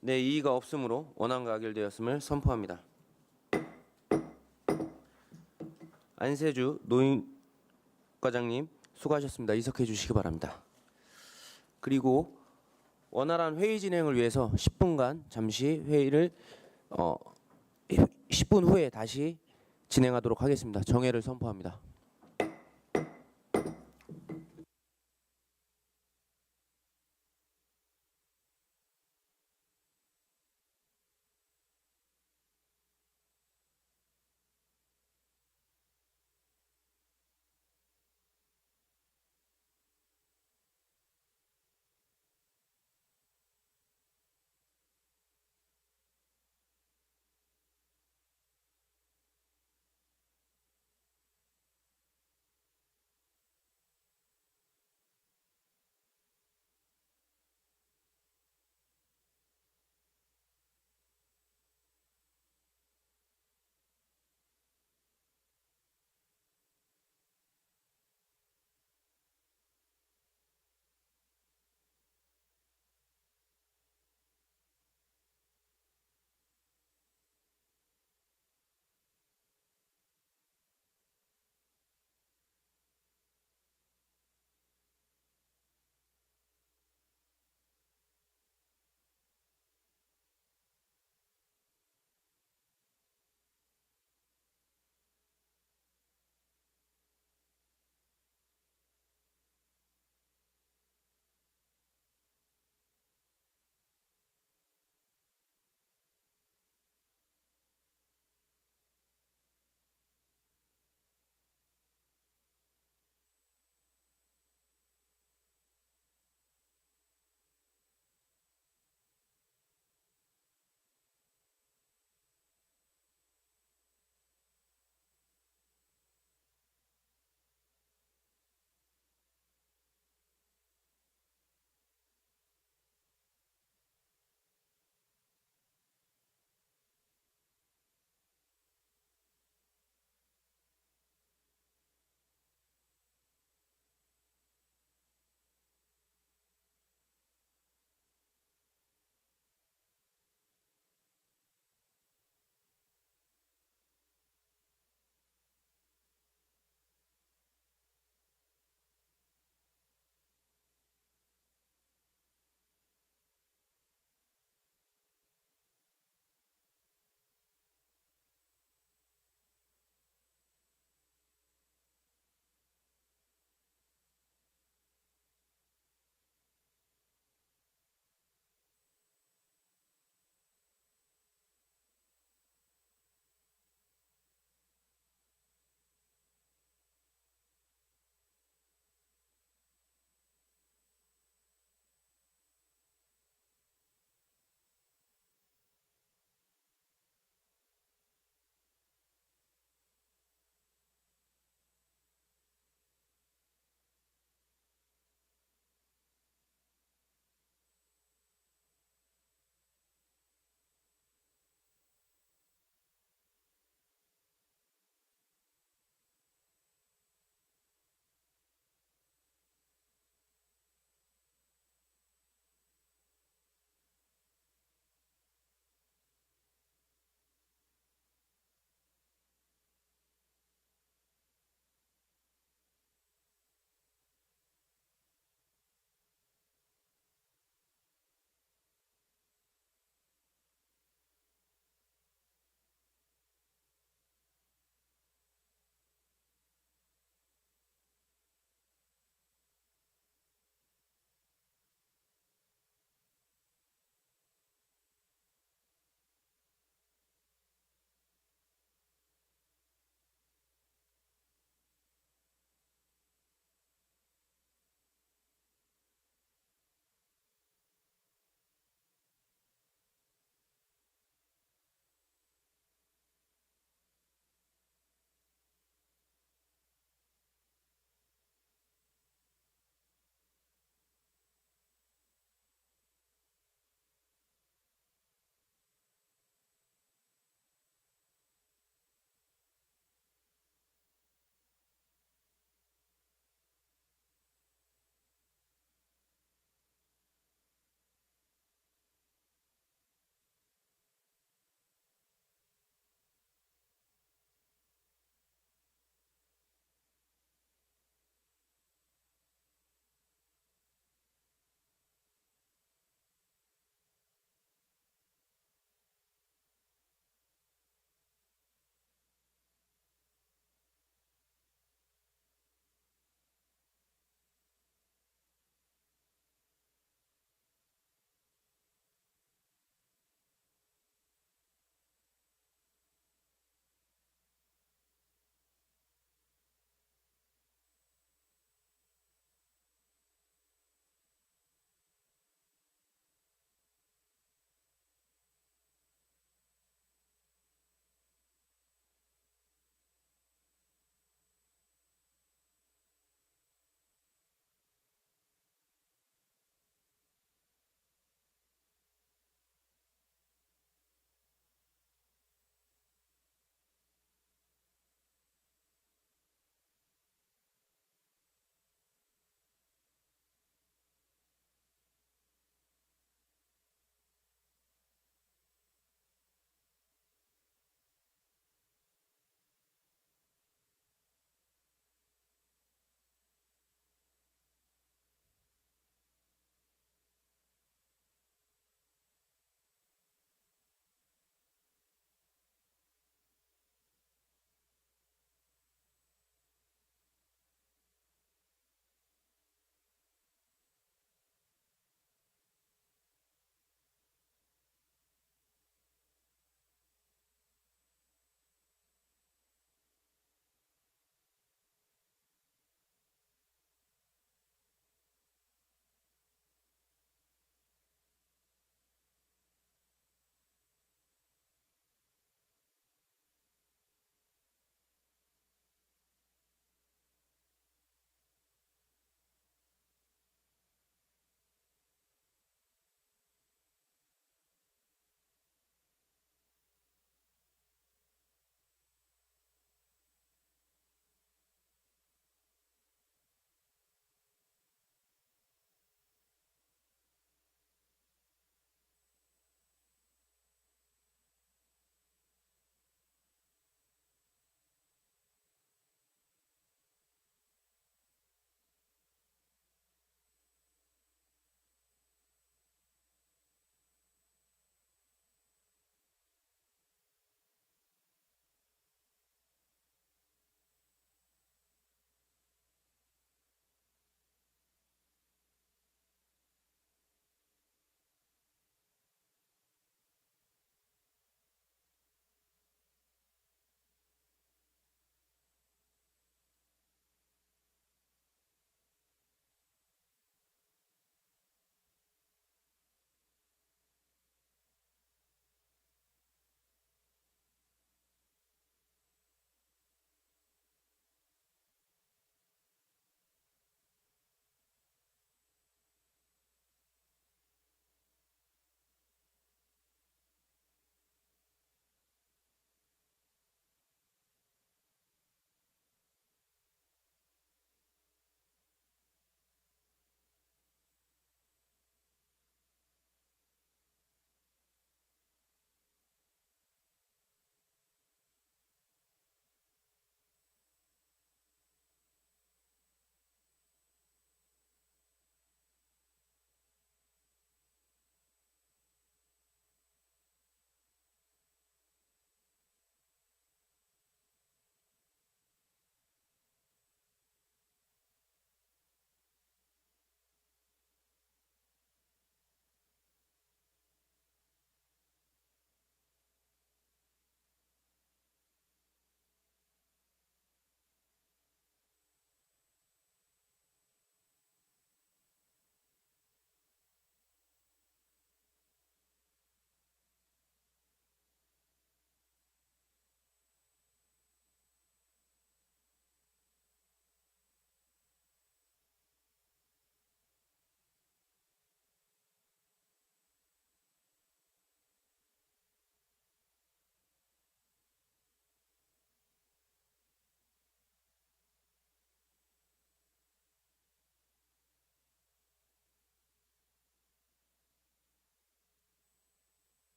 네, 이의가 없으므로 원안과 의결되었음을 선포합니다. 안세주 노인과장님 수고하셨습니다. 이석해 주시기 바랍니다. 그리고 원활한 회의 진행을 위해서 10분간 잠시 회의를 10분 후에 다시 진행하도록 하겠습니다. 정회를 선포합니다.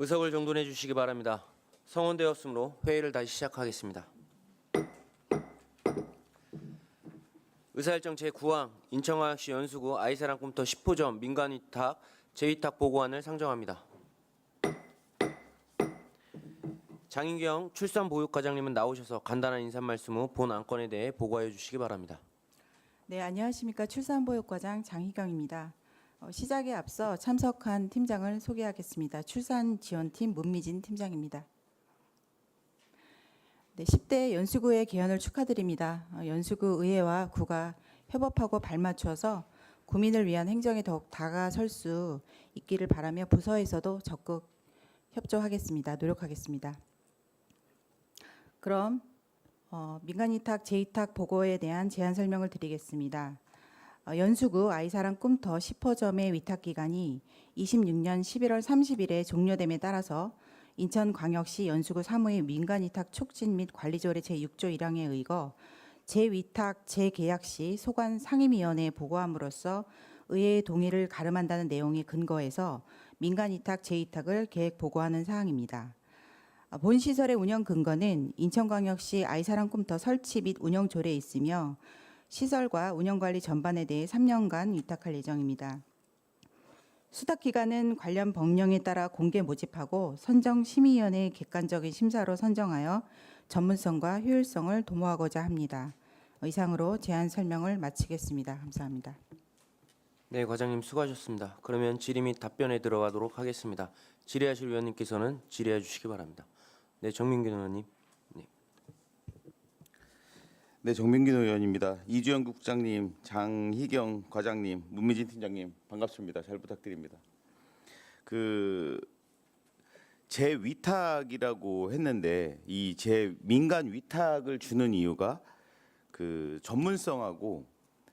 의석을 정돈해 주시기 바랍니다. 성원되었으므로 회의를 다시 시작하겠습니다. 의사일정 제9항 인천광역시 연수구 아이사랑 꿈터 10호점 민간위탁 재위탁 보고안을 상정합니다. 장인경 출산보육과장님은 나오셔서 간단한 인사말씀 후 본 안건에 대해 보고해 주시기 바랍니다. 네, 안녕하십니까. 출산보육과장 장희경입니다. 시작에 앞서 참석한 팀장을 소개하겠습니다. 출산지원팀 문미진 팀장입니다. 네, 10대 연수구의 개헌을 축하드립니다. 연수구 의회와 구가 협업하고 발맞춰서 구민을 위한 행정에 더욱 다가설 수 있기를 바라며 부서에서도 적극 협조하겠습니다. 노력하겠습니다. 그럼 민간위탁 재위탁 보고에 대한 제안 설명을 드리겠습니다. 연수구 아이사랑 꿈터 10호점의 위탁 기간이 26년 11월 30일에 종료됨에 따라서 인천광역시 연수구 3호의 민간위탁 촉진 및 관리조례 제6조 1항에 의거 재위탁 재계약 시 소관 상임위원회에 보고함으로써 의회의 동의를 가름한다는 내용에 근거해서 민간위탁 재위탁을 계획 보고하는 사항입니다. 본 시설의 운영 근거는 인천광역시 아이사랑 꿈터 설치 및 운영 조례에 있으며 시설과 운영관리 전반에 대해 3년간 위탁할 예정입니다. 수탁 기간은 관련 법령에 따라 공개 모집하고 선정심의위원회의 객관적인 심사로 선정하여 전문성과 효율성을 도모하고자 합니다. 이상으로 제안 설명을 마치겠습니다. 감사합니다. 네, 과장님 수고하셨습니다. 그러면 질의 및 답변에 들어가도록 하겠습니다. 질의하실 위원님께서는 질의해 주시기 바랍니다. 네, 정민균 의원님. 네, 정민균 의원입니다. 이주영 국장님, 장희경 과장님, 문미진 팀장님 반갑습니다. 잘 부탁드립니다. 재위탁이라고 했는데 이 재민간 위탁을 주는 이유가 전문성하고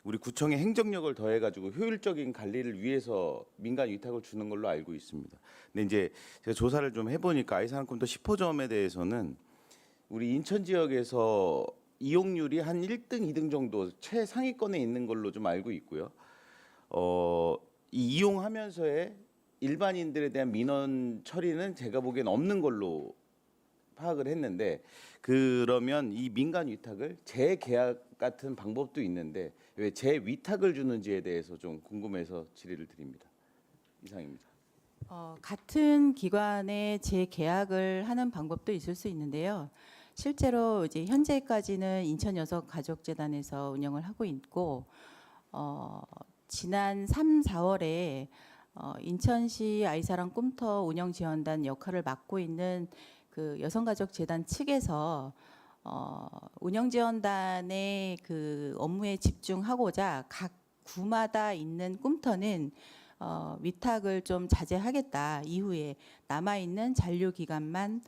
우리 구청의 행정력을 더해가지고 효율적인 관리를 위해서 민간 위탁을 주는 걸로 알고 있습니다. 근데 이제 제가 조사를 좀 해보니까 아이사랑 꿈터 10호점에 대해서는 우리 인천 지역에서 이용률이 한 1등, 2등 정도 최상위권에 있는 걸로 좀 알고 있고요. 이 이용하면서의 일반인들에 대한 민원 처리는 제가 보기엔 없는 걸로 파악을 했는데 그러면 이 민간 위탁을 재계약 같은 방법도 있는데 왜 재위탁을 주는지에 대해서 좀 궁금해서 질의를 드립니다. 이상입니다. 같은 기관에 재계약을 하는 방법도 있을 수 있는데요. 실제로 이제 현재까지는 인천여성가족재단에서 운영을 하고 있고 지난 3, 4월에 인천시 아이사랑 꿈터 운영지원단 역할을 맡고 있는 그 여성가족재단 측에서 운영지원단의 그 업무에 집중하고자 각 구마다 있는 꿈터는 위탁을 좀 자제하겠다. 이후에 남아 있는 잔류 기간만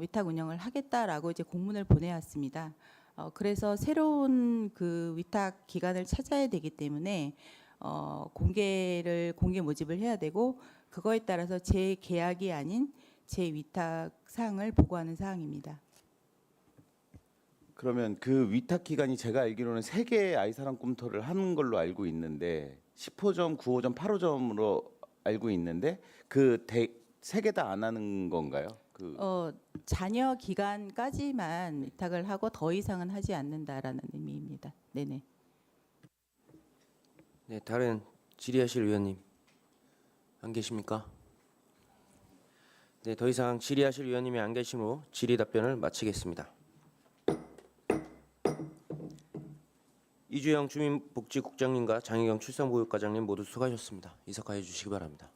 위탁 운영을 하겠다라고 이제 공문을 보내왔습니다. 그래서 새로운 그 위탁 기간을 찾아야 되기 때문에 공개 모집을 해야 되고 그거에 따라서 재계약이 아닌 재위탁 사항을 보고하는 사항입니다. 그러면 그 위탁 기간이 제가 알기로는 3개의 아이사랑 꿈터를 하는 걸로 알고 있는데 10호점, 9호점, 8호점으로 알고 있는데 그 3개 다 안 하는 건가요? 잔여 기간까지만 위탁을 하고 더 이상은 하지 않는다라는 의미입니다. 네네. 네, 다른 질의하실 위원님 안 계십니까? 네, 더 이상 질의하실 위원님이 안 계시므로 질의 답변을 마치겠습니다. 이주영 주민복지국장님과 장희경 출산보육과장님 모두 수고하셨습니다. 이석하여 주시기 바랍니다.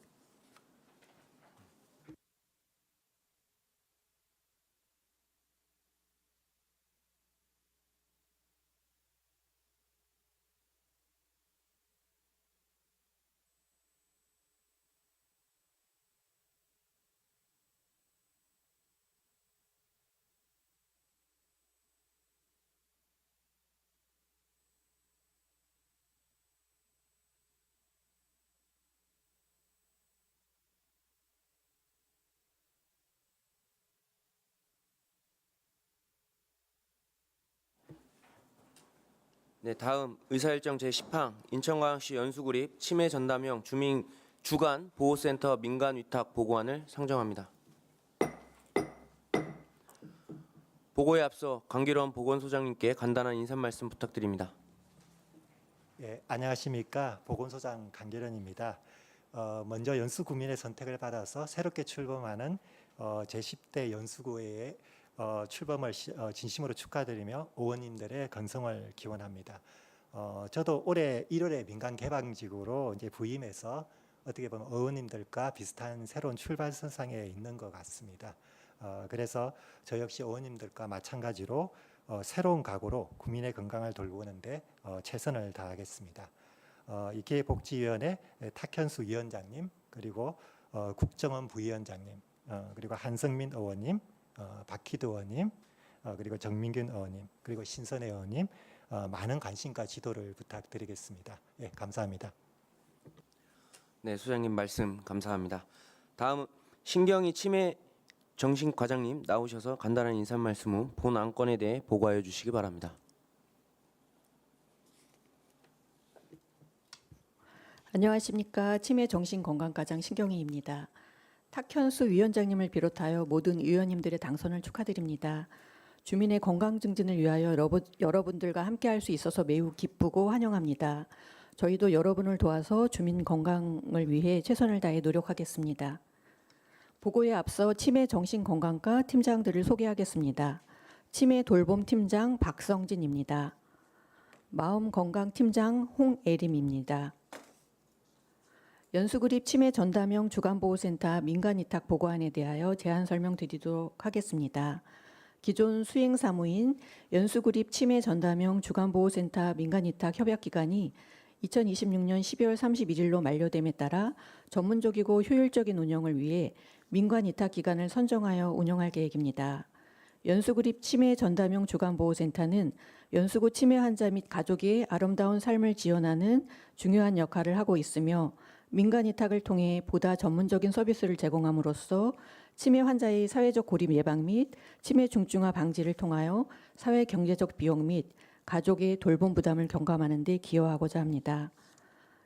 네, 다음 의사일정 제10항 인천광역시 연수구립 치매 전담형 주민 주간 보호센터 민간 위탁 보고안을 상정합니다. 보고에 앞서 강기론 보건소장님께 간단한 인사 말씀 부탁드립니다. 예, 안녕하십니까. 보건소장 강계련입니다. 먼저 연수구민의 선택을 받아서 새롭게 출범하는 제10대 연수구에 출범을 진심으로 축하드리며 의원님들의 건성을 기원합니다. 저도 올해 1월에 민간 개방직으로 이제 부임해서 어떻게 보면 의원님들과 비슷한 새로운 출발선상에 있는 것 같습니다. 그래서 저 역시 의원님들과 마찬가지로 새로운 각오로 국민의 건강을 돌보는데 최선을 다하겠습니다. 이 기획복지위원회 탁현수 위원장님, 그리고 국정원 부위원장님, 그리고 한성민 의원님, 박희도 의원님, 그리고 정민균 의원님, 그리고 신선혜 의원님, 많은 관심과 지도를 부탁드리겠습니다. 예, 감사합니다. 네, 소장님 말씀 감사합니다. 다음 신경이 치매 정신과장님 나오셔서 간단한 인사 말씀 후 본 안건에 대해 보고하여 주시기 바랍니다. 안녕하십니까. 치매정신건강과장 신경희입니다. 탁현수 위원장님을 비롯하여 모든 위원님들의 당선을 축하드립니다. 주민의 건강 증진을 위하여 여러분들과 함께할 수 있어서 매우 기쁘고 환영합니다. 저희도 여러분을 도와서 주민 건강을 위해 최선을 다해 노력하겠습니다. 보고에 앞서 치매정신건강과 팀장들을 소개하겠습니다. 치매돌봄팀장 박성진입니다. 마음건강팀장 홍애림입니다. 연수구립 치매전담형 주간보호센터 민간위탁 보고안에 대하여 제안 설명드리도록 하겠습니다. 기존 수행사무인 연수구립 치매전담형 주간보호센터 민간위탁 협약기간이 2026년 12월 31일로 만료됨에 따라 전문적이고 효율적인 운영을 위해 민간위탁기관을 선정하여 운영할 계획입니다. 연수구립 치매전담형 주간보호센터는 연수구 치매 환자 및 가족의 아름다운 삶을 지원하는 중요한 역할을 하고 있으며 민간위탁을 통해 보다 전문적인 서비스를 제공함으로써 치매 환자의 사회적 고립 예방 및 치매 중증화 방지를 통하여 사회 경제적 비용 및 가족의 돌봄 부담을 경감하는 데 기여하고자 합니다.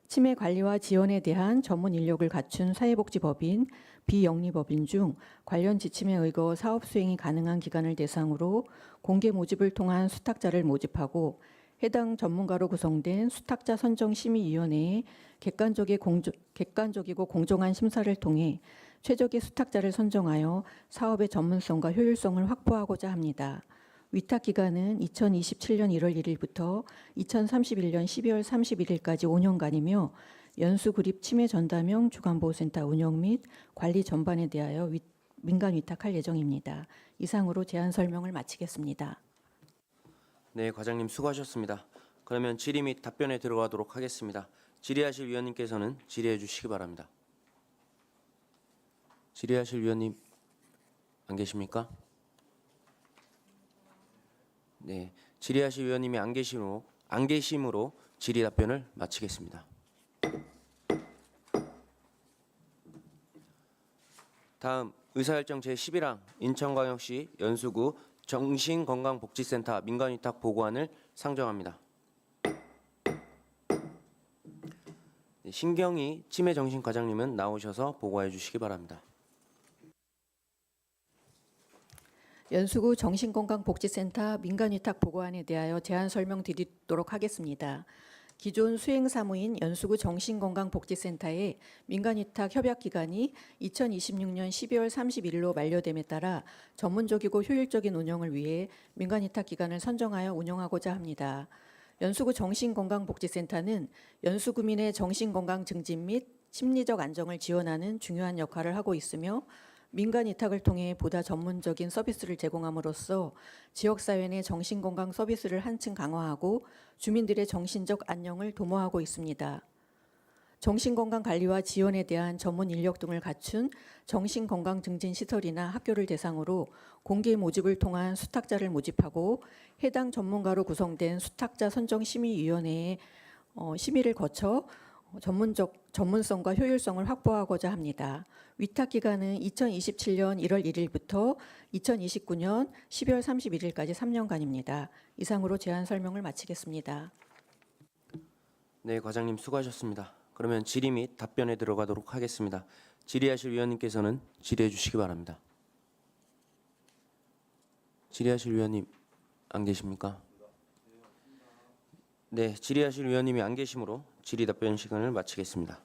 치매 관리와 지원에 대한 전문 인력을 갖춘 사회복지법인, 비영리법인 중 관련 지침에 의거 사업 수행이 가능한 기관을 대상으로 공개 모집을 통한 수탁자를 모집하고 해당 전문가로 구성된 수탁자 선정심의위원회에 객관적이고 공정한 심사를 통해 최적의 수탁자를 선정하여 사업의 전문성과 효율성을 확보하고자 합니다. 위탁 기간은 2027년 1월 1일부터 2031년 12월 31일까지 5년간이며 연수구립 치매전담형 주간보호센터 운영 및 관리 전반에 대하여 민간 위탁할 예정입니다. 이상으로 제안 설명을 마치겠습니다. 네, 과장님 수고하셨습니다. 그러면 질의 및 답변에 들어가도록 하겠습니다. 질의하실 위원님께서는 질의해 주시기 바랍니다. 질의하실 위원님 안 계십니까? 네, 질의하실 위원님이 안 계심으로 질의 답변을 마치겠습니다. 다음 의사일정 제11항 인천광역시 연수구 정신건강복지센터 민간위탁 보고안을 상정합니다. 신경희 치매정신과장님은 나오셔서 보고해 주시기 바랍니다. 연수구 정신건강복지센터 민간위탁 보고안에 대하여 제안 설명드리도록 하겠습니다. 기존 수행사무인 연수구 정신건강복지센터의 민간위탁 협약기간이 2026년 12월 31일로 만료됨에 따라 전문적이고 효율적인 운영을 위해 민간위탁 기관을 선정하여 운영하고자 합니다. 연수구 정신건강복지센터는 연수구민의 정신건강 증진 및 심리적 안정을 지원하는 중요한 역할을 하고 있으며 민간위탁을 통해 보다 전문적인 서비스를 제공함으로써 지역사회 내 정신건강 서비스를 한층 강화하고 주민들의 정신적 안녕을 도모하고 있습니다. 정신건강관리와 지원에 대한 전문 인력 등을 갖춘 정신건강증진시설이나 학교를 대상으로 공개 모집을 통한 수탁자를 모집하고 해당 전문가로 구성된 수탁자 선정심의위원회에 심의를 거쳐 전문성과 효율성을 확보하고자 합니다. 위탁 기간은 2027년 1월 1일부터 2029년 12월 31일까지 3년간입니다. 이상으로 제안 설명을 마치겠습니다. 네, 과장님 수고하셨습니다. 그러면 질의 및 답변에 들어가도록 하겠습니다. 질의하실 위원님께서는 질의해 주시기 바랍니다. 질의하실 위원님 안 계십니까? 네, 질의하실 위원님이 안 계시므로 질의 답변 시간을 마치겠습니다.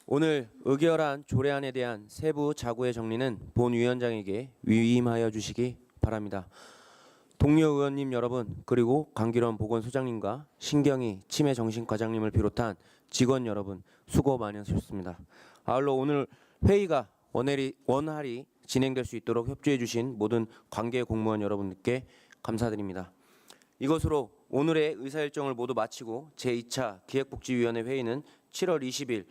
오늘 의결한 조례안에 대한 세부 자구의 정리는 본 위원장에게 위임하여 주시기 바랍니다. 동료 의원님 여러분, 그리고 강기론 보건소장님과 신경희 치매정신과장님을 비롯한 직원 여러분, 수고 많으셨습니다. 아울러 오늘 회의가 원활히 진행될 수 있도록 협조해 주신 모든 관계 공무원 여러분들께 감사드립니다. 이것으로 오늘의 의사일정을 모두 마치고 제2차 기획복지위원회 회의는 7월 20일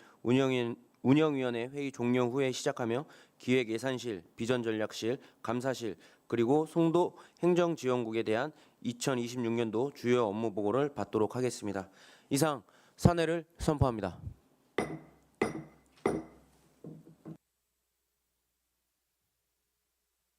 운영위원회 회의 종료 후에 시작하며 기획예산실, 비전전략실, 감사실, 그리고 송도 행정지원국에 대한 2026년도 주요 업무 보고를 받도록 하겠습니다. 이상 사내를 선포합니다.